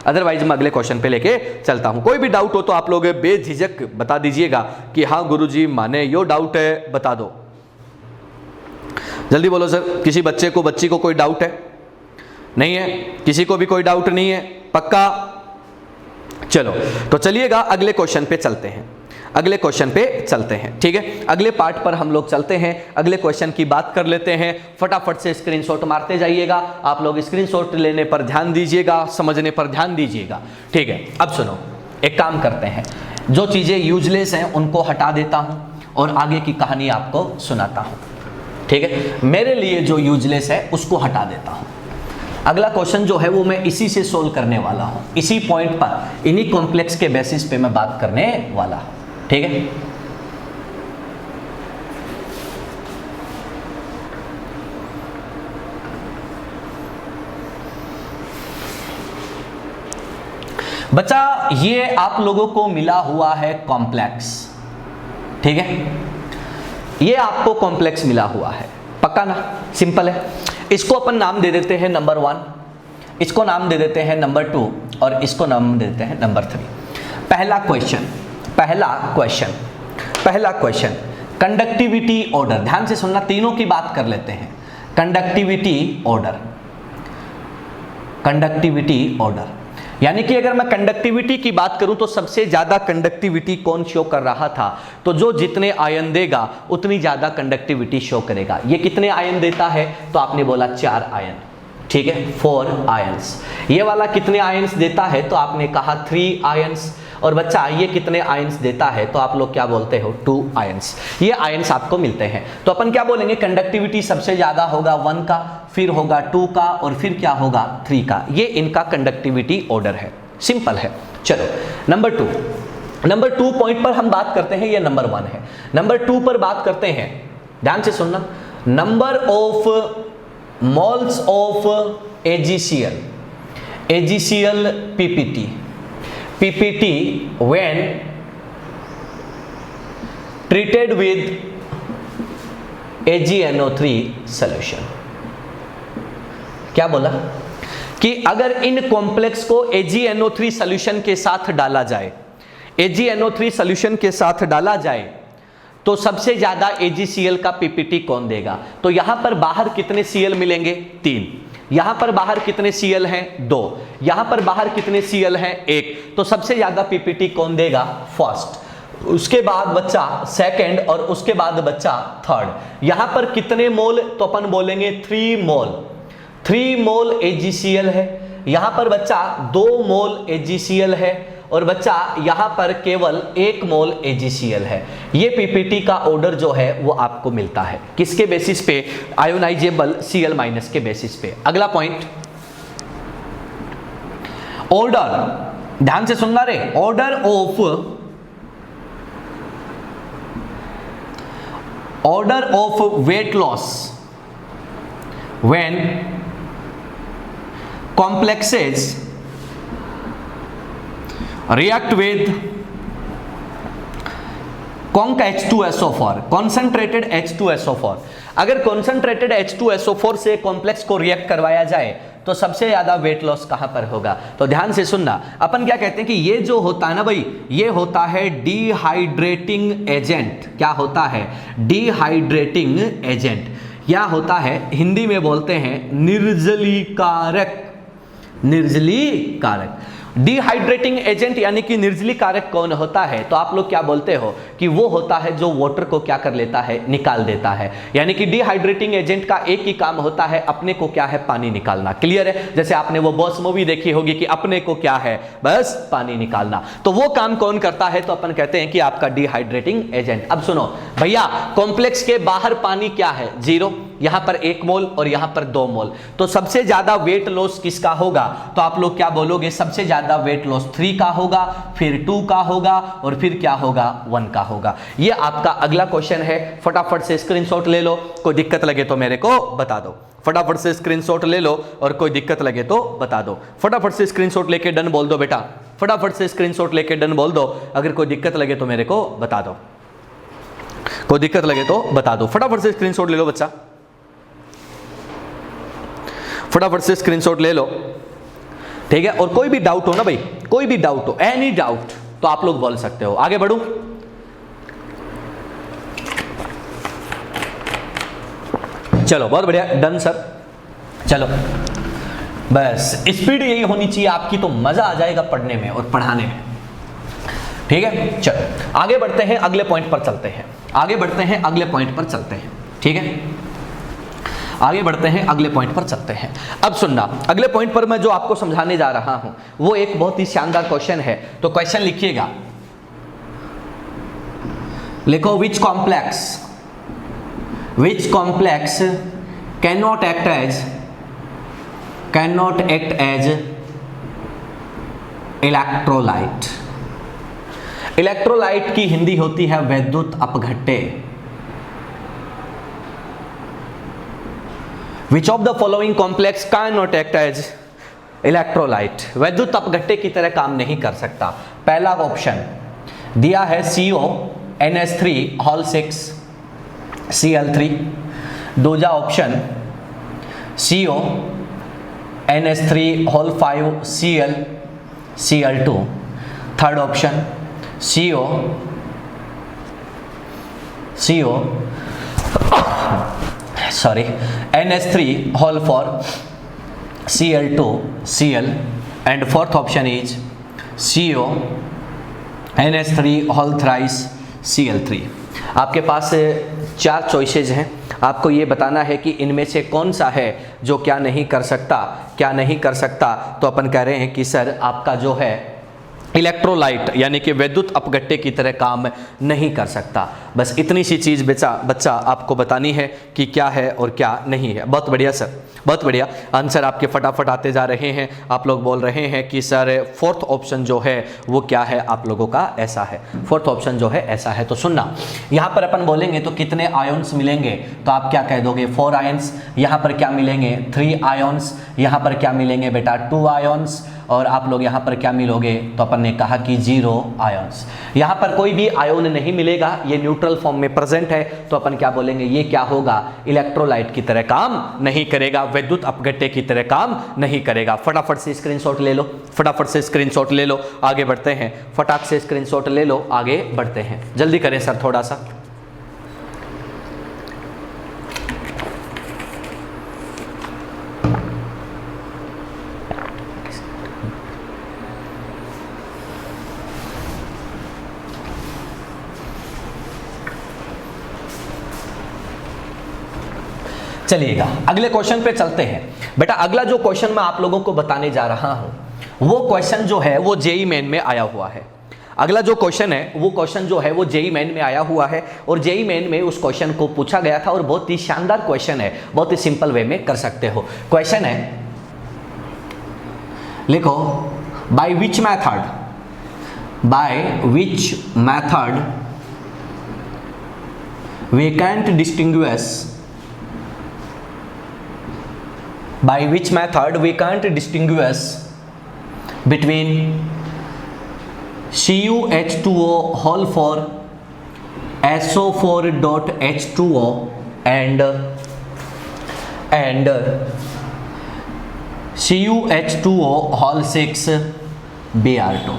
अदरवाइज मैं अगले क्वेश्चन पे लेके चलता हूं। कोई भी डाउट हो तो आप लोग बेझिझक बता दीजिएगा कि हाँ गुरुजी माने यो डाउट है, बता दो। जल्दी बोलो सर, किसी बच्चे को, बच्ची को कोई डाउट है? नहीं है, किसी को भी कोई डाउट नहीं है, पक्का? चलो तो चलिएगा अगले क्वेश्चन पे चलते हैं, अगले क्वेश्चन पे चलते हैं, ठीक है। अगले पार्ट पर हम लोग चलते हैं, अगले क्वेश्चन की बात कर लेते हैं। फटाफट से स्क्रीनशॉट मारते जाइएगा, आप लोग स्क्रीनशॉट लेने पर ध्यान दीजिएगा, समझने पर ध्यान दीजिएगा, ठीक है। अब सुनो, एक काम करते हैं, जो चीजें यूजलेस हैं उनको हटा देता हूं और आगे की कहानी आपको सुनाता हूं, ठीक है। मेरे लिए जो यूजलेस है उसको हटा देता हूं। अगला क्वेश्चन जो है वो मैं इसी से सोल्व करने वाला हूं, इसी पॉइंट पर, इन्हीं कॉम्प्लेक्स के बेसिस पे मैं बात करने वाला हूं, ठीक है। बच्चा ये आप लोगों को मिला हुआ है कॉम्प्लेक्स, ठीक है, ये आपको कॉम्प्लेक्स मिला हुआ है, पक्का ना, सिंपल है। इसको अपन नाम दे देते हैं नंबर 1, इसको नाम दे देते हैं नंबर 2 और इसको नाम दे देते हैं नंबर 3। पहला क्वेश्चन कंडक्टिविटी ऑर्डर, ध्यान से सुनना, तीनों की बात कर लेते हैं। कंडक्टिविटी ऑर्डर यानी कि अगर मैं कंडक्टिविटी की बात करूं तो सबसे ज्यादा कंडक्टिविटी कौन शो कर रहा था, तो जो जितने आयन देगा उतनी ज्यादा कंडक्टिविटी शो करेगा। ये कितने आयन देता है, तो आपने बोला 4 आयन, ठीक है, 4 आयंस। ये वाला कितने आयंस देता है, तो आपने कहा 3 आयंस। और बच्चा ये कितने आयंस देता है, तो आप लोग क्या बोलते हो, 2 आयंस। ये आयंस आपको मिलते हैं, तो अपन क्या बोलेंगे, कंडक्टिविटी सबसे ज्यादा होगा 1 का, फिर होगा 2 का और फिर क्या होगा 3 का। ये इनका कंडक्टिविटी ऑर्डर है, सिंपल है। चलो नंबर 2 पॉइंट पर हम बात करते हैं, ये नंबर 1 है। नंबर 2 पर बात करते हैं, ध्यान से सुनना, number of moles of AgCl PPT when treated with AgNO3 solution। क्या बोला कि अगर इन कॉम्प्लेक्स को AgNO3 सॉल्यूशन के साथ डाला जाए, AgNO3 सॉल्यूशन के साथ डाला जाए तो सबसे ज्यादा AgCl का पीपीटी कौन देगा। तो यहां पर बाहर कितने Cl मिलेंगे, 3, यहां पर बाहर कितने Cl हैं, 2, यहां पर बाहर कितने Cl हैं, 1। तो सबसे ज्यादा पीपीटी कौन देगा, फर्स्ट, उसके बाद बच्चा सेकंड और उसके बाद बच्चा थर्ड। यहां पर कितने मोल, तो अपन बोलेंगे 3 मोल AgCl है, यहां पर बच्चा 2 मोल AgCl है और बच्चा यहां पर केवल 1 मोल AgCl है। ये पीपीटी का ऑर्डर जो है वो आपको मिलता है किसके बेसिस पे, आयोनाइजेबल Cl- के बेसिस पे। अगला पॉइंट ऑर्डर, ध्यान से सुनना रे, order of weight loss when complexes react with conc H2SO4, concentrated H2SO4। अगर concentrated H2SO4 से कॉम्प्लेक्स को रिएक्ट करवाया जाए तो सबसे ज्यादा वेट लॉस कहां पर होगा। तो ध्यान से सुनना, अपन क्या कहते हैं कि ये जो होता है ना भाई, ये होता है डिहाइड्रेटिंग एजेंट। क्या होता है, डिहाइड्रेटिंग एजेंट, या होता है हिंदी में बोलते हैं निर्जलीकारक। डिहाइड्रेटिंग एजेंट यानी कि निर्जली कारक कौन होता है, तो आप लोग क्या बोलते हो कि वो होता है जो वाटर को क्या कर लेता है, निकाल देता है। यानी कि डिहाइड्रेटिंग एजेंट का एक ही काम होता है, अपने को क्या है, पानी निकालना। क्लियर है, जैसे आपने वो बॉस मूवी देखी होगी कि अपने को क्या है, बस पानी निकालना। तो वो काम कौन करता है, तो अपन कहते हैं कि आपका डिहाइड्रेटिंग एजेंट। अब सुनो भैया, कॉम्प्लेक्स के बाहर पानी क्या है, 0, यहां पर 1 मोल और यहां पर 2 मोल। तो सबसे ज्यादा वेट लॉस किसका होगा, तो आप लोग क्या बोलोगे, सबसे ज्यादा वेट लॉस 3 का होगा, फिर 2 का होगा और फिर क्या होगा, 1 का होगा। ये आपका अगला क्वेश्चन है, फटाफट से स्क्रीनशॉट ले लो, कोई दिक्कत लगे तो मेरे को बता दो। फटाफट से स्क्रीनशॉट ले लो और कोई दिक्कत लगे तो बता दो। फटाफट से स्क्रीनशॉट लेके डन बोल दो बेटा, फटाफट से स्क्रीनशॉट लेके डन बोल दो। अगर कोई दिक्कत लगे तो मेरे को बता दो, कोई दिक्कत लगे तो बता दो। फटाफट से स्क्रीनशॉट ले लो बच्चा, फटाफट से स्क्रीनशॉट ले लो, ठीक है। और कोई भी डाउट हो ना भाई, कोई भी डाउट हो, एनी डाउट, तो आप लोग बोल सकते हो। आगे बढ़ूं, चलो बहुत बढ़िया, डन सर। चलो बस स्पीड यही होनी चाहिए आपकी, तो मजा आ जाएगा पढ़ने में और पढ़ाने में, ठीक है। चलो आगे बढ़ते हैं, अगले पॉइंट पर चलते हैं, आगे बढ़ते हैं, अगले पॉइंट पर चलते हैं, ठीक है। आगे बढ़ते हैं, अगले पॉइंट पर चलते हैं। अब सुनना, अगले पॉइंट पर मैं जो आपको समझाने जा रहा हूं वो एक बहुत ही शानदार क्वेश्चन है। तो क्वेश्चन लिखिएगा, लिखो, which complex cannot act as electrolyte. Electrolyte की हिंदी होती है वैद्युत अपघट्य। Which of the following complex cannot act as electrolyte वैद्युत अपघट्य की तरह काम नहीं कर सकता। पहला ऑप्शन दिया है CONS3 दूसरा option CONS3 third option NS3 and fourth option is NS3 आपके पास 4 चॉइसेज हैं। आपको ये बताना है कि इनमें से कौन सा है जो क्या नहीं कर सकता। तो अपन कह रहे हैं कि सर आपका जो है इलेक्ट्रोलाइट यानी कि विद्युत अपघट्य की तरह काम नहीं कर सकता। बस इतनी सी चीज़ बच्चा आपको बतानी है कि क्या है और क्या नहीं है। बहुत बढ़िया सर, बहुत बढ़िया। आंसर आपके फटाफट आते जा रहे हैं। आप लोग बोल रहे हैं कि सर फोर्थ ऑप्शन जो है वो क्या है, आप लोगों का ऐसा है, फोर्थ ऑप्शन जो है ऐसा है। तो सुनना, यहाँ पर अपन बोलेंगे तो कितने आयन्स मिलेंगे, तो आप क्या कह दोगे 4 आयन्स। यहाँ पर क्या मिलेंगे 3 आयन्स। यहाँ पर क्या मिलेंगे बेटा 2 आयन्स। और आप लोग यहाँ पर क्या मिलोगे, तो अपन ने कहा कि 0 आयन्स। यहाँ पर कोई भी आयन नहीं मिलेगा, ये न्यूट्रल फॉर्म में प्रेजेंट है, तो अपन क्या बोलेंगे, ये क्या होगा, इलेक्ट्रोलाइट की तरह काम नहीं करेगा, विद्युत अपघट्य की तरह काम नहीं करेगा। फटाफट से स्क्रीनशॉट ले लो, फटाफट से स्क्रीनशॉट ले लो, आगे बढ़ते हैं। फटाक से स्क्रीनशॉट ले लो, आगे बढ़ते हैं। जल्दी करें सर थोड़ा सा। चलिएगा अगले क्वेश्चन पे चलते हैं। बेटा अगला जो क्वेश्चन मैं आप लोगों को बताने जा रहा हूं वो क्वेश्चन जो है वो जेईई मेन में आया हुआ है। अगला जो क्वेश्चन है वो क्वेश्चन जो है वो जेईई मेन में आया हुआ है और जेईई मेन में उस क्वेश्चन को पूछा गया था और बहुत ही शानदार क्वेश्चन है, बहुत ही सिंपल वे में कर सकते हो। क्वेश्चन है, लिखो by which method we can't distinguish between CuH2O whole for SO4.H2O and CuH2O whole 6Br2.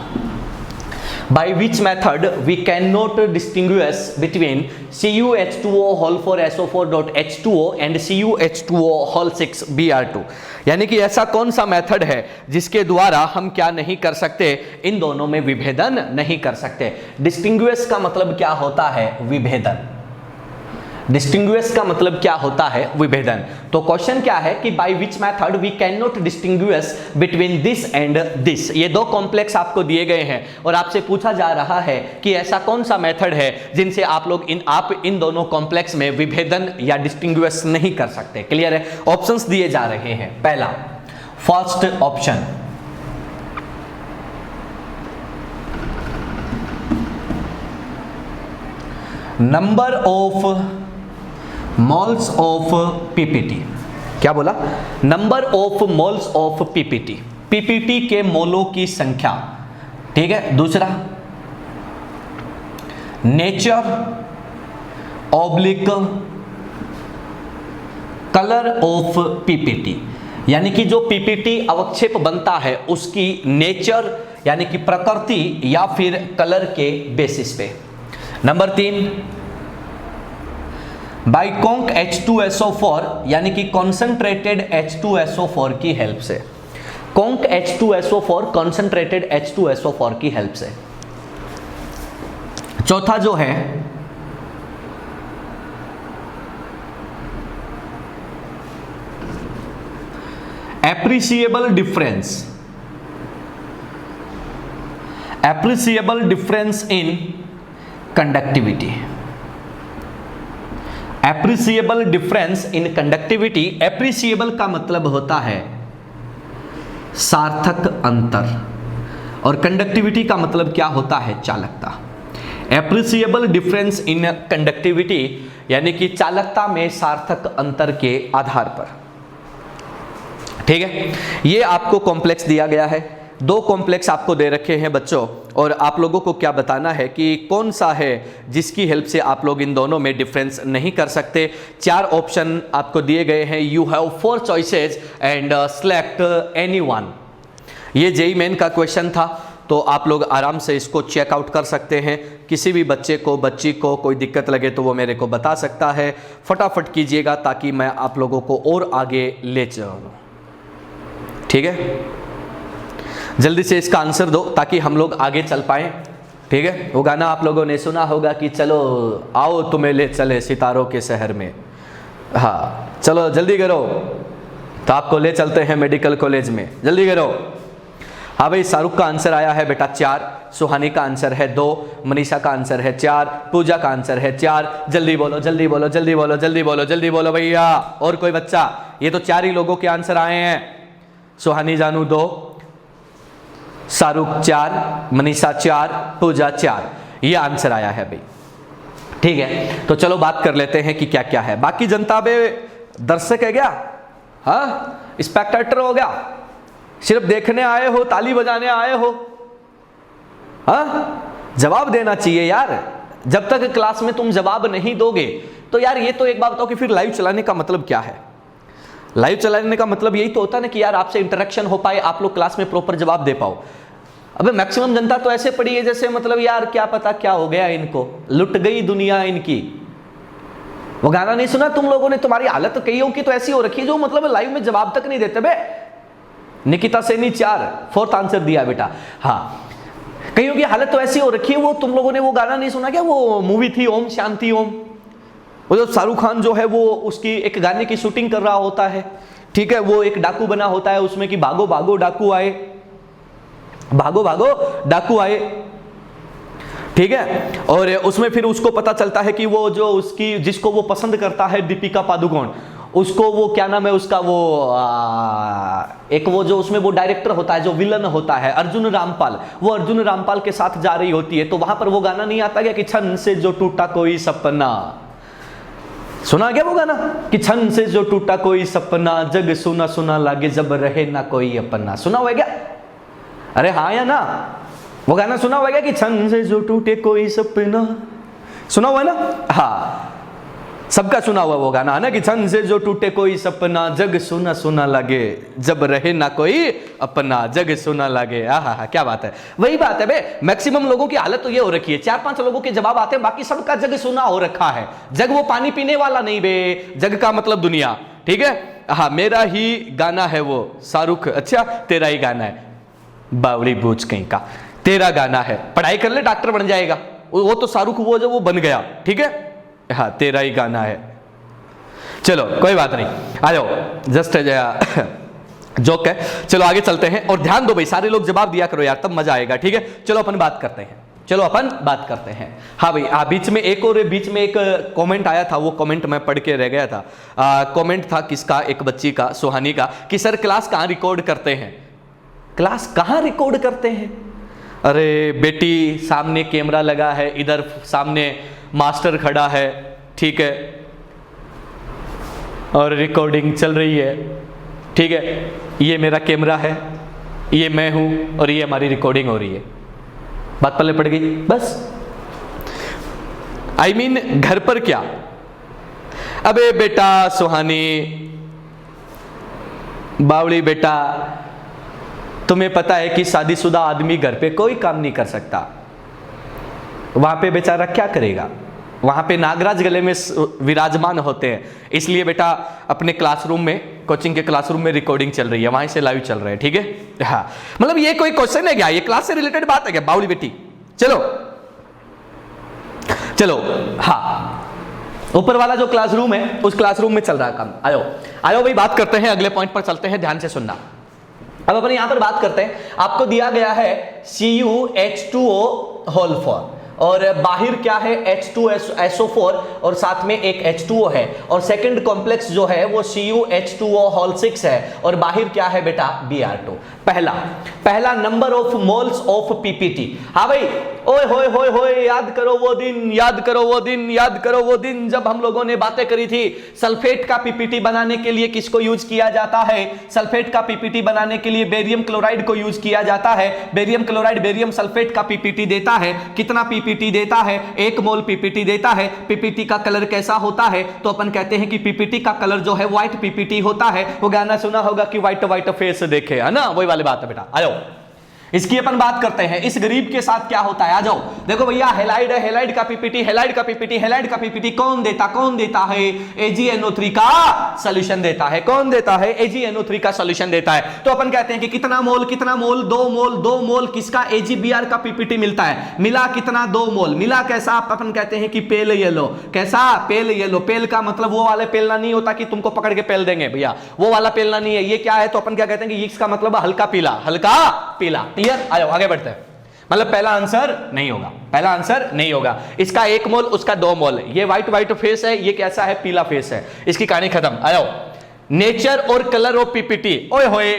By which method we cannot distinguish between CuH2O whole for SO4.H2O and CuH2O whole 6Br2। यानी कि ऐसा कौन सा method है जिसके द्वारा हम क्या नहीं कर सकते, इन दोनों में विभेदन नहीं कर सकते। डिस्टिंग्विश का मतलब क्या होता है, विभेदन। डिस्टिंग्विश का मतलब क्या होता है, विभेदन। तो क्वेश्चन क्या है कि by which method we can not distinguish between this and this. ये दो कॉम्प्लेक्स आपको दिए गए हैं और आपसे पूछा जा रहा है कि ऐसा कौन सा मेथड है जिनसे आप लोग इन दोनों कॉम्प्लेक्स में विभेदन या डिस्टिंग्विश नहीं कर सकते। क्लियर है? ऑप्शंस दिए जा रहे हैं। पहला first option, number of moles of PPT. क्या बोला? Number of moles of PPT, PPT के मोलों की संख्या। ठीक है। दूसरा nature oblique colour of PPT, यानी कि जो पीपीटी अवक्षेप बनता है उसकी नेचर यानी कि प्रकृति या फिर कलर के बेसिस पे। नंबर 3 बाई कॉन्क H2SO4 यानी कि कॉन्सेंट्रेटेड H2SO4 की हेल्प से। कॉन्क H2SO4 कॉन्सेंट्रेटेड H2SO4 की हेल्प से। चौथा जो है appreciable difference in conductivity. Appreciable difference in conductivity. Appreciable का मतलब होता है सार्थक अंतर और कंडक्टिविटी का मतलब क्या होता है, चालकता। एप्रिसिएबल डिफरेंस इन कंडक्टिविटी यानी कि चालकता में सार्थक अंतर के आधार पर। ठीक है, ये आपको कॉम्प्लेक्स दिया गया है, 2 कॉम्प्लेक्स आपको दे रखे हैं बच्चों, और आप लोगों को क्या बताना है कि कौन सा है जिसकी हेल्प से आप लोग इन दोनों में डिफरेंस नहीं कर सकते। 4 ऑप्शन आपको दिए गए हैं, you have 4 choices and select any one. ये जेईई मेन का क्वेश्चन था, तो आप लोग आराम से इसको चेकआउट कर सकते हैं। किसी भी बच्चे को, बच्ची को कोई दिक्कत लगे तो वो मेरे को बता सकता है। फटाफट कीजिएगा ताकि मैं आप लोगों को और आगे ले चलूँ। ठीक है, जल्दी से इसका आंसर दो ताकि हम लोग आगे चल पाएं। ठीक है, वो गाना आप लोगों ने सुना होगा कि चलो आओ तुम्हें ले चले सितारों के शहर में। हाँ चलो जल्दी करो, तो आपको ले चलते हैं मेडिकल कॉलेज में, जल्दी करो। हाँ भाई, शाहरुख का आंसर आया है बेटा 4, सुहानी का आंसर है 2, मनीषा का आंसर है 4, पूजा का आंसर है 4। जल्दी बोलो जल्दी बोलो जल्दी बोलो जल्दी बोलो जल्दी बोलो भैया। और कोई बच्चा? ये तो 4 ही लोगों के आंसर आए हैं। सुहानी जानू 2, शाहरुख 4, मनीषा 4, पूजा 4, ये आंसर आया है भाई। ठीक है, तो चलो बात कर लेते हैं कि क्या क्या है। बाकी जनता बे दर्शक है क्या? हाँ, स्पेक्टेटर हो गया, सिर्फ देखने आए हो, ताली बजाने आए हो? हाँ, जवाब देना चाहिए यार। जब तक क्लास में तुम जवाब नहीं दोगे तो यार, ये तो एक बात बताओ कि फिर लाइव चलाने का मतलब क्या है? लाइव चलाने का मतलब यही तो होता है ना कि यार आपसे इंटरेक्शन हो पाए, आप लोग क्लास में प्रॉपर जवाब दे पाओ। अबे मैक्सिमम जनता तो ऐसे पड़ी है जैसे मतलब यार क्या पता क्या हो गया इनको, लुट गई दुनिया इनकी। वो गाना नहीं सुना तुम लोगों ने? तुम्हारी हालत कईयों की तो ऐसी हो रखी है जो मतलब लाइव में जवाब तक नहीं देते बे। निकिता सेनी 4, 4th आंसर दिया बेटा। हाँ, कईयों की हालत तो ऐसी हो रखी है। वो तुम लोगों ने वो गाना नहीं सुना क्या? वो मूवी थी ओम शांति ओम, वो जो शाहरुख खान जो है वो उसकी एक गाने की शूटिंग कर रहा होता है। ठीक है, वो एक डाकू बना होता है उसमें कि भागो भागो डाकू आए, भागो भागो डाकू आए। ठीक है, और उसमें फिर उसको पता चलता है कि वो जो उसकी जिसको वो पसंद करता है दीपिका पादुकोण, उसको वो क्या नाम है उसका, वो एक वो जो उसमें वो डायरेक्टर होता है जो विलन होता है अर्जुन रामपाल, वो अर्जुन रामपाल के साथ जा रही होती है। तो वहां पर वो गाना नहीं आता क्या कि छन से जो टूटा कोई सपना? सुना क्या वो गाना कि छन से जो टूटा कोई सपना, जग सुना सुना लागे जब रहे ना कोई अपना? सुना हुआ क्या? अरे हाँ या ना? वो गाना सुना हुआ क्या कि छन से जो टूटे कोई सपना? सुना हुआ है ना? हाँ, सबका सुना हुआ वो गाना है ना कि छन से जो टूटे कोई सपना, जग सुना सुना लगे जब रहे ना कोई अपना, जग सुना लगे। हाँ, क्या बात है, वही बात है बे। मैक्सिमम लोगों की हालत तो ये हो रखी है, 4-5 लोगों के जवाब आते हैं, बाकी सबका जग सुना हो रखा है। जग वो पानी पीने वाला नहीं बे, जग का मतलब दुनिया। ठीक है, हाँ, मेरा ही गाना है वो शाहरुख। अच्छा, तेरा ही गाना है, बावड़ी बूझ कहीं का, तेरा गाना है। पढ़ाई कर ले, डॉक्टर बन जाएगा। वो तो शाहरुख वो जो वो बन गया। ठीक है, हाँ, तेरा ही गाना है। चलो कोई बात नहीं, आ जाओ, जस्ट जोक है। चलो आगे चलते हैं, और ध्यान दो भाई, सारे लोग जवाब दिया करो यार, तब मजा आएगा। ठीक है, चलो अपन बात करते हैं, चलो अपन बात करते हैं। हाँ भाई, बीच में एक कमेंट आया था, वो कमेंट मैं पढ़ के रह गया था। कमेंट था किसका? एक बच्ची का, सुहानी का, कि सर क्लास कहाँ रिकॉर्ड करते हैं? क्लास कहाँ रिकॉर्ड करते हैं? अरे बेटी, सामने कैमरा लगा है, इधर सामने मास्टर खड़ा है, ठीक है, और रिकॉर्डिंग चल रही है। ठीक है, ये मेरा कैमरा है, ये मैं हूं, और ये हमारी रिकॉर्डिंग हो रही है। बात पल्ले पड़ गई बस। I mean, घर पर क्या? अबे बेटा सुहानी, बावड़ी बेटा, तुम्हें पता है कि शादीशुदा आदमी घर पे कोई काम नहीं कर सकता। वहां पे बेचारा क्या करेगा? वहां पे नागराज गले में विराजमान होते हैं। इसलिए बेटा अपने क्लासरूम में, कोचिंग के क्लासरूम में रिकॉर्डिंग चल रही है, वहीं से लाइव चल रहे हैं। ठीक है, हाँ, मतलब ये कोई क्वेश्चन है क्या? ये क्लास से रिलेटेड बात है क्या बावली बेटी? चलो चलो, हाँ, ऊपर वाला जो क्लासरूम है उस क्लासरूम में चल रहा है काम। आयो आयो भाई, बात करते हैं, अगले पॉइंट पर चलते हैं, ध्यान से सुनना। अब अपन यहां पर बात करते हैं, आपको दिया गया है CuH2O होल 4। और बाहर क्या है H2SO4 और साथ में एक H2O है, और सेकंड कॉम्प्लेक्स जो है वो CuH2O होल 6 है, और बाहर क्या है बेटा Br2। पहला number of moles of PPT. हाँ भाई, ओए होए होए होए, याद करो वो दिन, याद करो वो दिन, याद करो वो दिन जब हम लोगों ने बातें करी थी सल्फेट का पीपीटी बनाने के लिए किसको यूज किया जाता है। सल्फेट का पीपीटी बनाने के लिए बेरियम क्लोराइड को यूज किया जाता है। बेरियम क्लोराइड बेरियम सल्फेट का पीपीटी देता है। कितना पीपीटी देता है? 1 मोल पीपीटी देता है। पीपीटी का कलर कैसा होता है? तो अपन कहते हैं कि पीपीटी का कलर जो है व्हाइट पीपीटी होता है। वो गाना सुना होगा कि व्हाइट व्हाइट फेस देखे, है ना, वही वाली बात है बेटा। आ जाओ, इसकी अपन बात करते हैं। इस गरीब के साथ क्या होता है, आ जाओ। देखो भैया, हेलाइड है, हेलाइड का पीपीटी, हेलाइड का पीपीटी, हेलाइड का पीपीटी कौन देता है? AgNO3 का सॉल्यूशन देता है। कौन देता है? AgNO3 का सॉल्यूशन देता है। तो अपन कहते हैं कि कितना मोल 2 मोल किसका? AgBr का पीपीटी मिलता है। मिला कितना? 2 मोल। मिला कैसा? अपन कहते हैं कि पेल येलो। कैसा? Pale yellow. पेल का मतलब वो वाले पेलना नहीं होता कि तुमको पकड़ के पेल देंगे भैया, वो वाला पेलना नहीं है। ये क्या है? तो अपन क्या कहते हैं कि इसका मतलब हल्का पीला, हल्का पीला। आयो आगे बढ़ते हैं। मतलब पहला आंसर नहीं होगा, पहला आंसर नहीं होगा। इसका 1 मोल, उसका 2 मोल। ये व्हाइट फेस है, ये कैसा है? पीला फेस है। इसकी कहानी खत्म। आयो, नेचर और कलर ऑफ पीपीटी। ओए होए,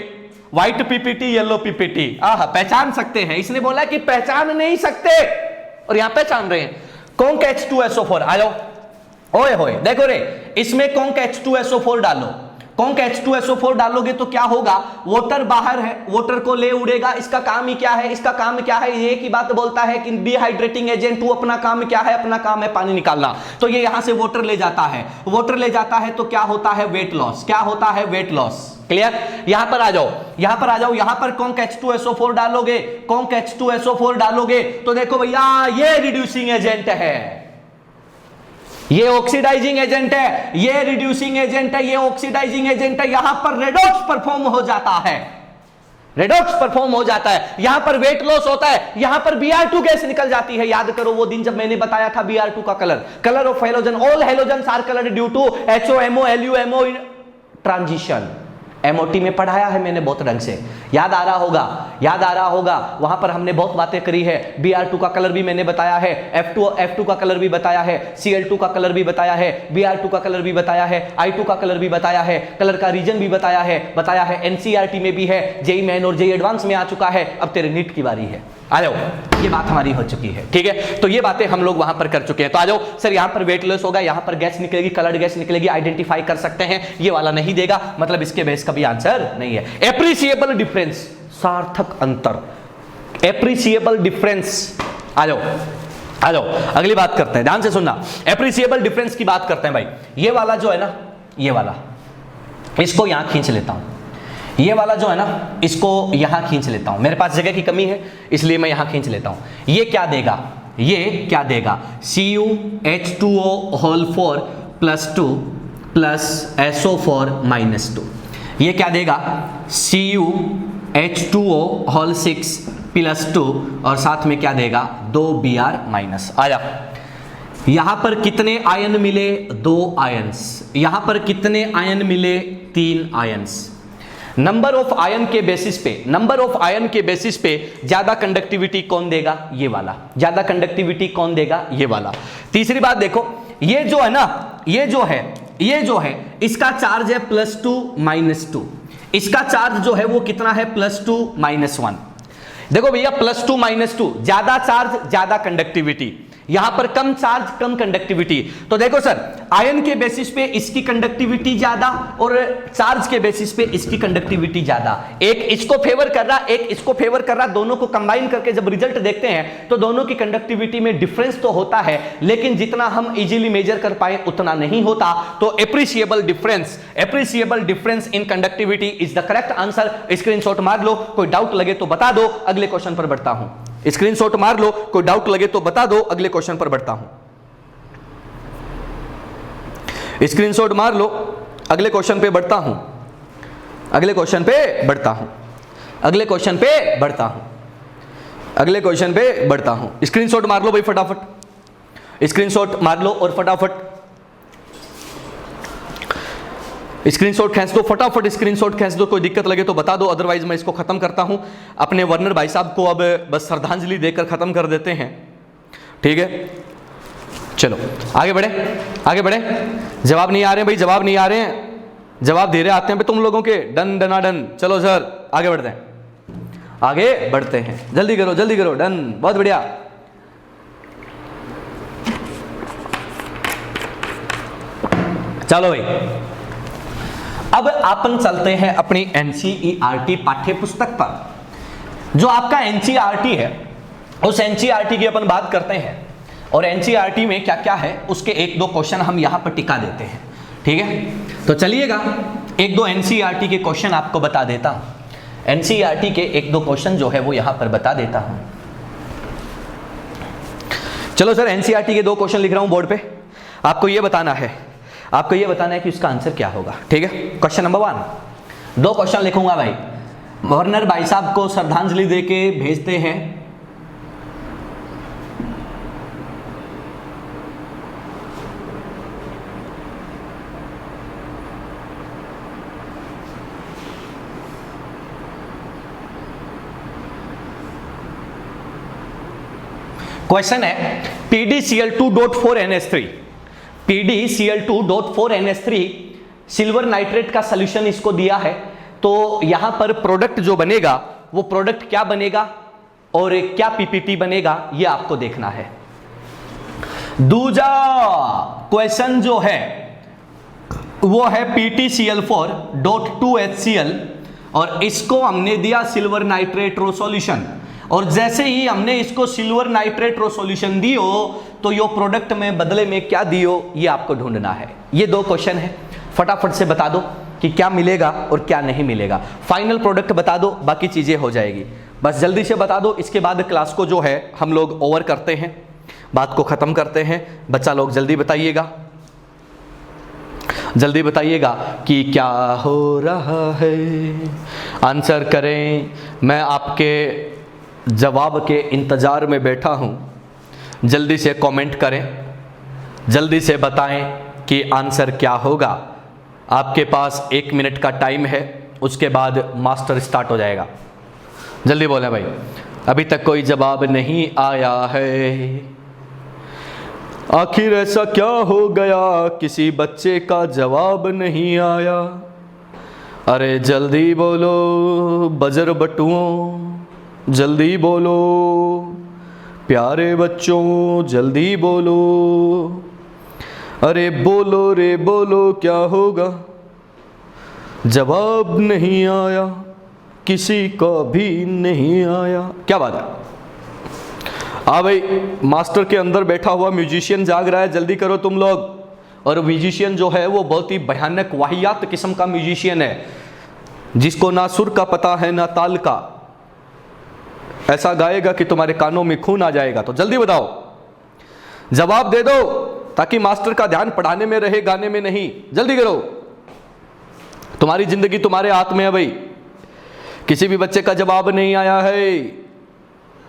व्हाइट पीपीटी, येलो पीपीटी, पहचान सकते हैं। इसने बोला कि पहचान नहीं सकते, और यहां पहचान रहे हैं। कौन का H2SO4। आयो, ओए होए, देखो रे, इसमें कौन का H2SO4 डालो। कौन का H2SO4 डालोगे तो क्या होगा? वाटर बाहर है, वाटर को ले उड़ेगा। इसका काम ही क्या है? इसका काम क्या है? ये की बात बोलता है कि डिहाइड्रेटिंग एजेंट। वो अपना काम क्या है? अपना काम है पानी निकालना। तो ये यहां से वाटर ले जाता है, वाटर ले जाता है, तो क्या होता है? Weight loss. क्या होता है? Weight loss. क्लियर? यहां पर आ जाओ, यहां पर आ जाओ। यहां पर कौन का H2SO4 डालोगे? कौन का H2SO4 डालोगे तो देखो भैया, ये रिड्यूसिंग एजेंट है, ये ऑक्सीडाइजिंग एजेंट है, ये रिड्यूसिंग एजेंट है, ये ऑक्सीडाइजिंग एजेंट है। यहां पर रेडॉक्स परफॉर्म हो जाता है, रेडॉक्स परफॉर्म हो जाता है। यहां पर वेट लॉस होता है, यहां पर Br2 गैस निकल जाती है। याद करो वो दिन जब मैंने बताया था Br2 का colour of halogen, all halogens are coloured due to HOMO LUMO transition. MOT में पढ़ाया है मैंने बहुत ढंग से, याद आ रहा होगा, याद आ रहा होगा। वहां पर हमने बहुत बातें करी है। Br2 का कलर भी मैंने बताया है, F2 का कलर भी बताया है, Cl2 का कलर भी बताया है, Br2 का कलर भी बताया है, I2 का कलर भी बताया है, कलर का रीजन भी बताया है। NCERT में भी है, JEE मेन और JEE एडवांस में आ चुका है। अब तेरे नीट की बारी है, आ जाओ। ये बात हमारी हो चुकी है, ठीक है। तो ये बातें हम लोग वहां पर कर चुके हैं। तो आ जाओ सर, यहां पर वेट लॉस होगा, यहां पर गैस निकलेगी, कलर्ड गैस निकलेगी, आइडेंटिफाई कर सकते हैं। ये वाला नहीं देगा, मतलब इसके बेस का भी आंसर नहीं है। एप्रिसिएबल डिफरेंस, सार्थक अंतर, एप्रिसिएबल डिफरेंस। आ जाओ आ जाओ, अगली बात करते हैं, ध्यान से सुनना। एप्रिसिएबल डिफरेंस की बात करते हैं भाई। ये वाला जो है ना, ये वाला, इसको यहां खींच लेता हूं। ये वाला जो है ना, इसको यहां खींच लेता हूं। मेरे पास जगह की कमी है, इसलिए मैं यहां खींच लेता हूं। ये क्या देगा? ये क्या देगा? CuH2O whole 4 +2 plus SO4 -2। ये क्या देगा? CuH2O होल 6 +2 और साथ में क्या देगा? 2 Br-। आया, यहां पर कितने आयन मिले? 2 आयन्स। यहां पर कितने आयन मिले? 3 आयन्स। नंबर ऑफ आयन के बेसिस पे, नंबर ऑफ आयन के बेसिस पे ज्यादा कंडक्टिविटी कौन देगा? ये वाला। ज्यादा कंडक्टिविटी कौन देगा? ये वाला। तीसरी बात देखो, ये जो है ना, ये जो है इसका चार्ज है +2 -2। इसका चार्ज जो है वो कितना है? +2 -1। देखो भैया, +2 -2, ज्यादा चार्ज ज्यादा कंडक्टिविटी, यहां पर कम चार्ज कम कंडक्टिविटी। तो देखो सर, आयन के बेसिस पे इसकी कंडक्टिविटी ज्यादा और चार्ज के बेसिस पे इसकी कंडक्टिविटी ज्यादा। एक इसको फेवर कर रहा, एक इसको फेवर कर रहा, दोनों को कंबाइन करके जब रिजल्ट देखते हैं तो दोनों की कंडक्टिविटी में डिफरेंस तो होता है, लेकिन जितना हम इजीली मेजर कर पाए उतना नहीं होता। तो appreciable difference in conductivity is the correct answer. Screenshot मार लो, कोई डाउट लगे तो बता दो, अगले क्वेश्चन पर बढ़ता हूं। स्क्रीनशॉट मार लो, कोई डाउट लगे तो बता दो, अगले क्वेश्चन पर बढ़ता हूं। स्क्रीनशॉट मार लो, अगले क्वेश्चन पे बढ़ता हूं, अगले क्वेश्चन पे बढ़ता हूं, अगले क्वेश्चन पे बढ़ता हूं, अगले क्वेश्चन पे बढ़ता हूं। स्क्रीनशॉट मार लो भाई फटाफट, स्क्रीनशॉट मार लो और फटाफट स्क्रीनशॉट खींच दो, फटाफट स्क्रीनशॉट खींच दो। कोई दिक्कत लगे तो बता दो, अदरवाइज मैं इसको खत्म करता हूं। अपने वर्नर भाई साहब को अब बस श्रद्धांजलि देकर खत्म कर देते हैं, ठीक है, चलो आगे बढ़े, आगे बढ़े। जवाब नहीं आ रहे हैं भाई, जवाब नहीं आ रहे हैं, जवाब धीरे आते हैं भाई तुम लोगों के। डन डना डन, चलो सर आगे बढ़ते हैं, आगे बढ़ते हैं, जल्दी करो जल्दी करो। डन, बहुत बढ़िया। चलो भाई, अब अपन चलते हैं अपनी एनसीईआरटी पाठ्य पुस्तक पर। जो आपका एनसीईआरटी है उस एनसीईआरटी की अपन बात करते हैं, और एनसीईआरटी में क्या क्या है उसके एक दो क्वेश्चन हम यहां पर टिका देते हैं, ठीक है। तो चलिएगा एक दो एनसीईआरटी के क्वेश्चन आपको बता देता हूं। एनसीईआरटी के एक दो क्वेश्चन जो है वो यहां पर बता देता हूं। चलो सर, एनसीईआरटी के दो क्वेश्चन लिख रहा हूं बोर्ड पे, आपको ये बताना है, आपको ये बताना है कि उसका आंसर क्या होगा, ठीक है। क्वेश्चन नंबर 1, दो क्वेश्चन लिखूंगा भाई। गवर्नर भाई साहब को श्रद्धांजलि देके भेजते हैं। क्वेश्चन है PdCl2.4NH3, PdCl2.4NH3 सिल्वर नाइट्रेट का सॉल्यूशन इसको दिया है। तो यहां पर प्रोडक्ट जो बनेगा वो प्रोडक्ट क्या बनेगा और क्या पीपीटी बनेगा ये आपको देखना है। दूसरा क्वेश्चन जो है वो है PtCl4.2HCl और इसको हमने दिया सिल्वर नाइट्रेट रो सॉल्यूशन, और जैसे ही हमने इसको सिल्वर नाइट्रेट रो सॉल्यूशन दियो तो यो प्रोडक्ट में बदले में क्या दियो ये आपको ढूंढना है। ये दो क्वेश्चन है, फटाफट से बता दो कि क्या मिलेगा और क्या नहीं मिलेगा। फाइनल प्रोडक्ट बता दो, बाकी चीजें हो जाएगी, बस जल्दी से बता दो। इसके बाद क्लास को जो है हम लोग ओवर करते हैं, बात को खत्म करते हैं। बच्चा लोग जल्दी बताइएगा, जल्दी बताइएगा कि क्या हो रहा है, आंसर करें। मैं आपके जवाब के इंतजार में बैठा हूं, जल्दी से कमेंट करें, जल्दी से बताएं कि आंसर क्या होगा। आपके पास 1 मिनट का टाइम है, उसके बाद मास्टर स्टार्ट हो जाएगा। जल्दी बोलें भाई, अभी तक कोई जवाब नहीं आया है। आखिर ऐसा क्या हो गया, किसी बच्चे का जवाब नहीं आया। अरे जल्दी बोलो बजर बटुओं, जल्दी बोलो प्यारे बच्चों, जल्दी बोलो। अरे बोलो रे बोलो, क्या होगा, जवाब नहीं आया, किसी का भी नहीं आया। क्या बात है, हाँ भाई, मास्टर के अंदर बैठा हुआ म्यूजिशियन जाग रहा है, जल्दी करो तुम लोग। और म्यूजिशियन जो है वो बहुत ही भयानक वाहियात किस्म का म्यूजिशियन है, जिसको ना सुर का पता है ना ताल का। ऐसा गाएगा कि तुम्हारे कानों में खून आ जाएगा। तो जल्दी बताओ, जवाब दे दो ताकि मास्टर का ध्यान पढ़ाने में रहे, गाने में नहीं। जल्दी करो, तुम्हारी जिंदगी तुम्हारे हाथ में है भाई। किसी भी बच्चे का जवाब नहीं आया है,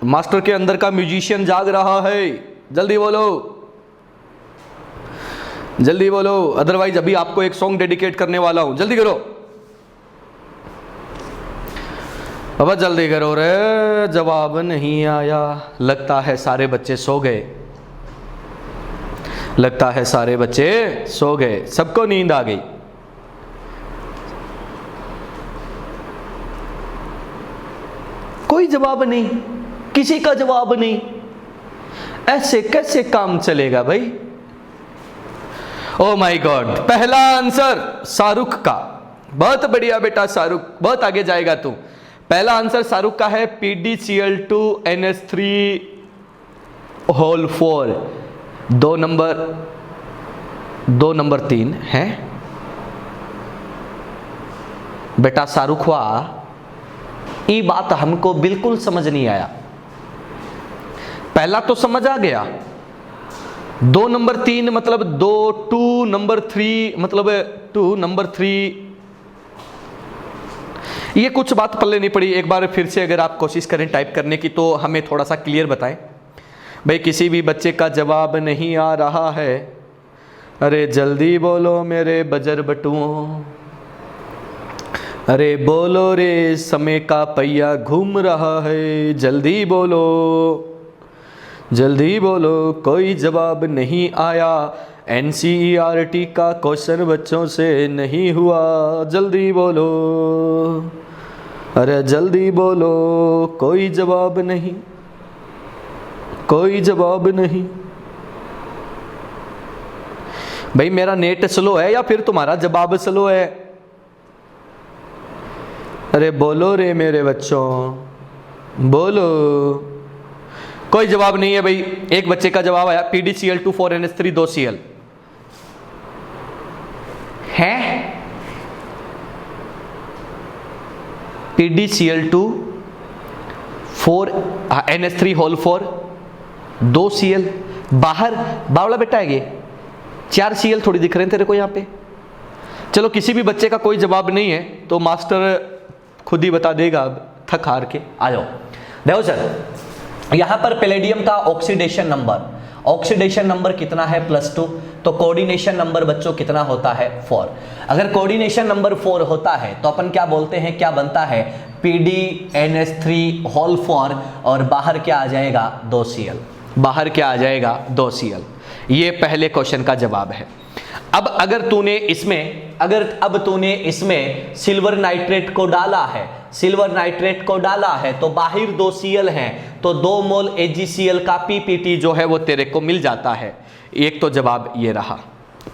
मास्टर के अंदर का म्यूजिशियन जाग रहा है। जल्दी बोलो, जल्दी बोलो, अदरवाइज अभी आपको एक सॉन्ग डेडिकेट करने वाला हूं। जल्दी करो अब, जल्दी करो रे, जवाब नहीं आया। लगता है सारे बच्चे सो गए, लगता है सारे बच्चे सो गए, सबको नींद आ गई। कोई जवाब नहीं, किसी का जवाब नहीं, ऐसे कैसे काम चलेगा भाई। ओ माय गॉड, पहला आंसर शाहरुख का। बहुत बढ़िया बेटा शाहरुख, बहुत आगे जाएगा तू। पहला आंसर शाहरुख का है PdCl2NH3 2 नंबर 3 है बेटा शाहरुख हुआ। ये बात हमको बिल्कुल समझ नहीं आया। पहला तो समझ आ गया, 2 नंबर 3 मतलब 2 नंबर 3 मतलब 2 नंबर 3, ये कुछ बात पल्ले नहीं पड़ी। एक बार फिर से अगर आप कोशिश करें टाइप करने की तो हमें थोड़ा सा क्लियर बताएं भाई। किसी भी बच्चे का जवाब नहीं आ रहा है, अरे जल्दी बोलो मेरे बजर बटुओं, अरे बोलो रे, समय का पहिया घूम रहा है, जल्दी बोलो, जल्दी बोलो, कोई जवाब नहीं आया। NCERT का क्वेश्चन बच्चों से नहीं हुआ, जल्दी बोलो, अरे जल्दी बोलो, कोई जवाब नहीं, कोई जवाब नहीं। भाई मेरा नेट स्लो है या फिर तुम्हारा जवाब स्लो है? अरे बोलो रे मेरे बच्चों, बोलो। कोई जवाब नहीं है भाई। एक बच्चे का जवाब आया PdCl2 4NH3 2Cl है। PdCl2 4NH3 होल 4 2Cl बाहर बावला बेटा है ये 4Cl थोड़ी दिख रहे हैं तेरे को यहाँ पे। चलो किसी भी बच्चे का कोई जवाब नहीं है तो मास्टर खुद ही बता देगा। अब थक हार के आ जाओ। देखो सर यहाँ पर पैलेडियम का ऑक्सीडेशन नंबर कितना है +2, तो कोऑर्डिनेशन नंबर बच्चों कितना होता है 4। अगर कोऑर्डिनेशन नंबर 4 होता है तो अपन क्या बोलते हैं, क्या बनता है PdNH3 होल 4 और बाहर क्या आ जाएगा 2Cl, बाहर क्या आ जाएगा 2Cl। ये पहले क्वेश्चन का जवाब है। अब अगर तूने इसमें सिल्वर नाइट्रेट को डाला है तो बाहर 2Cl हैं तो 2 मोल AgCl का PPT जो है वो तेरे को मिल जाता है। एक तो जवाब ये रहा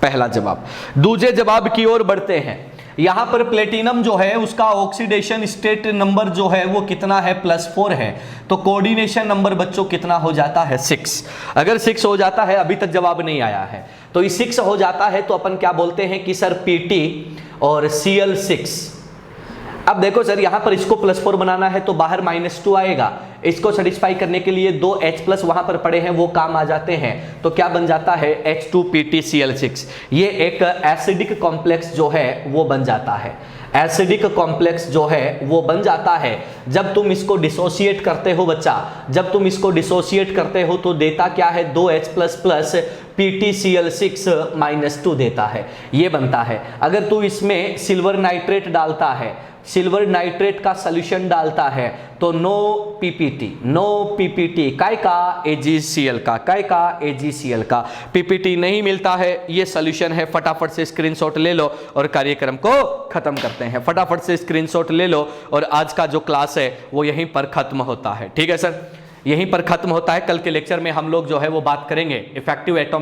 पहला जवाब। दूसरे जवाब की ओर बढ़ते हैं। यहाँ पर प्लेटिनम जो है उसका ऑक्सीडेशन स्टेट नंबर जो है वो कितना है +4 है, तो कोऑर्डिनेशन नंबर बच्चों कितना हो जाता है 6। अगर 6 हो जाता है, अभी तक जवाब नहीं आया है, तो ये 6 हो जाता है तो अपन क्या बोलते हैं कि सर PT और Cl6। अब देखो सर यहाँ पर इसको +4 बनाना है तो बाहर -2 आएगा। इसको सेटिस्फाई करने के लिए 2 H+ वहां पर पड़े हैं वो काम आ जाते हैं, तो क्या बन जाता है H2PtCl6। ये एक एसिडिक कॉम्प्लेक्स जो है वो बन जाता है। एसिडिक कॉम्प्लेक्स जो है वो बन जाता है जब तुम इसको डिसोसिएट करते हो बच्चा। जब तुम इसको डिसोसिएट करते हो तो देता क्या है 2H++ PtCl6 -2 देता है, ये बनता है। अगर तू इसमें सिल्वर नाइट्रेट डालता है, सिल्वर नाइट्रेट का सॉल्यूशन डालता है तो नो पीपीटी काय का AgCl का, काय का AgCl का PPT नहीं मिलता है। ये सॉल्यूशन है, फटाफट से स्क्रीनशॉट ले लो और कार्यक्रम को खत्म करते हैं। फटाफट से स्क्रीनशॉट ले लो और आज का जो क्लास है वो यहीं पर खत्म होता है। ठीक है सर, यहीं पर खत्म होता है। कल के लेक्चर में हम लोग जो है वो बात करेंगे इफेक्टिव एटॉमिक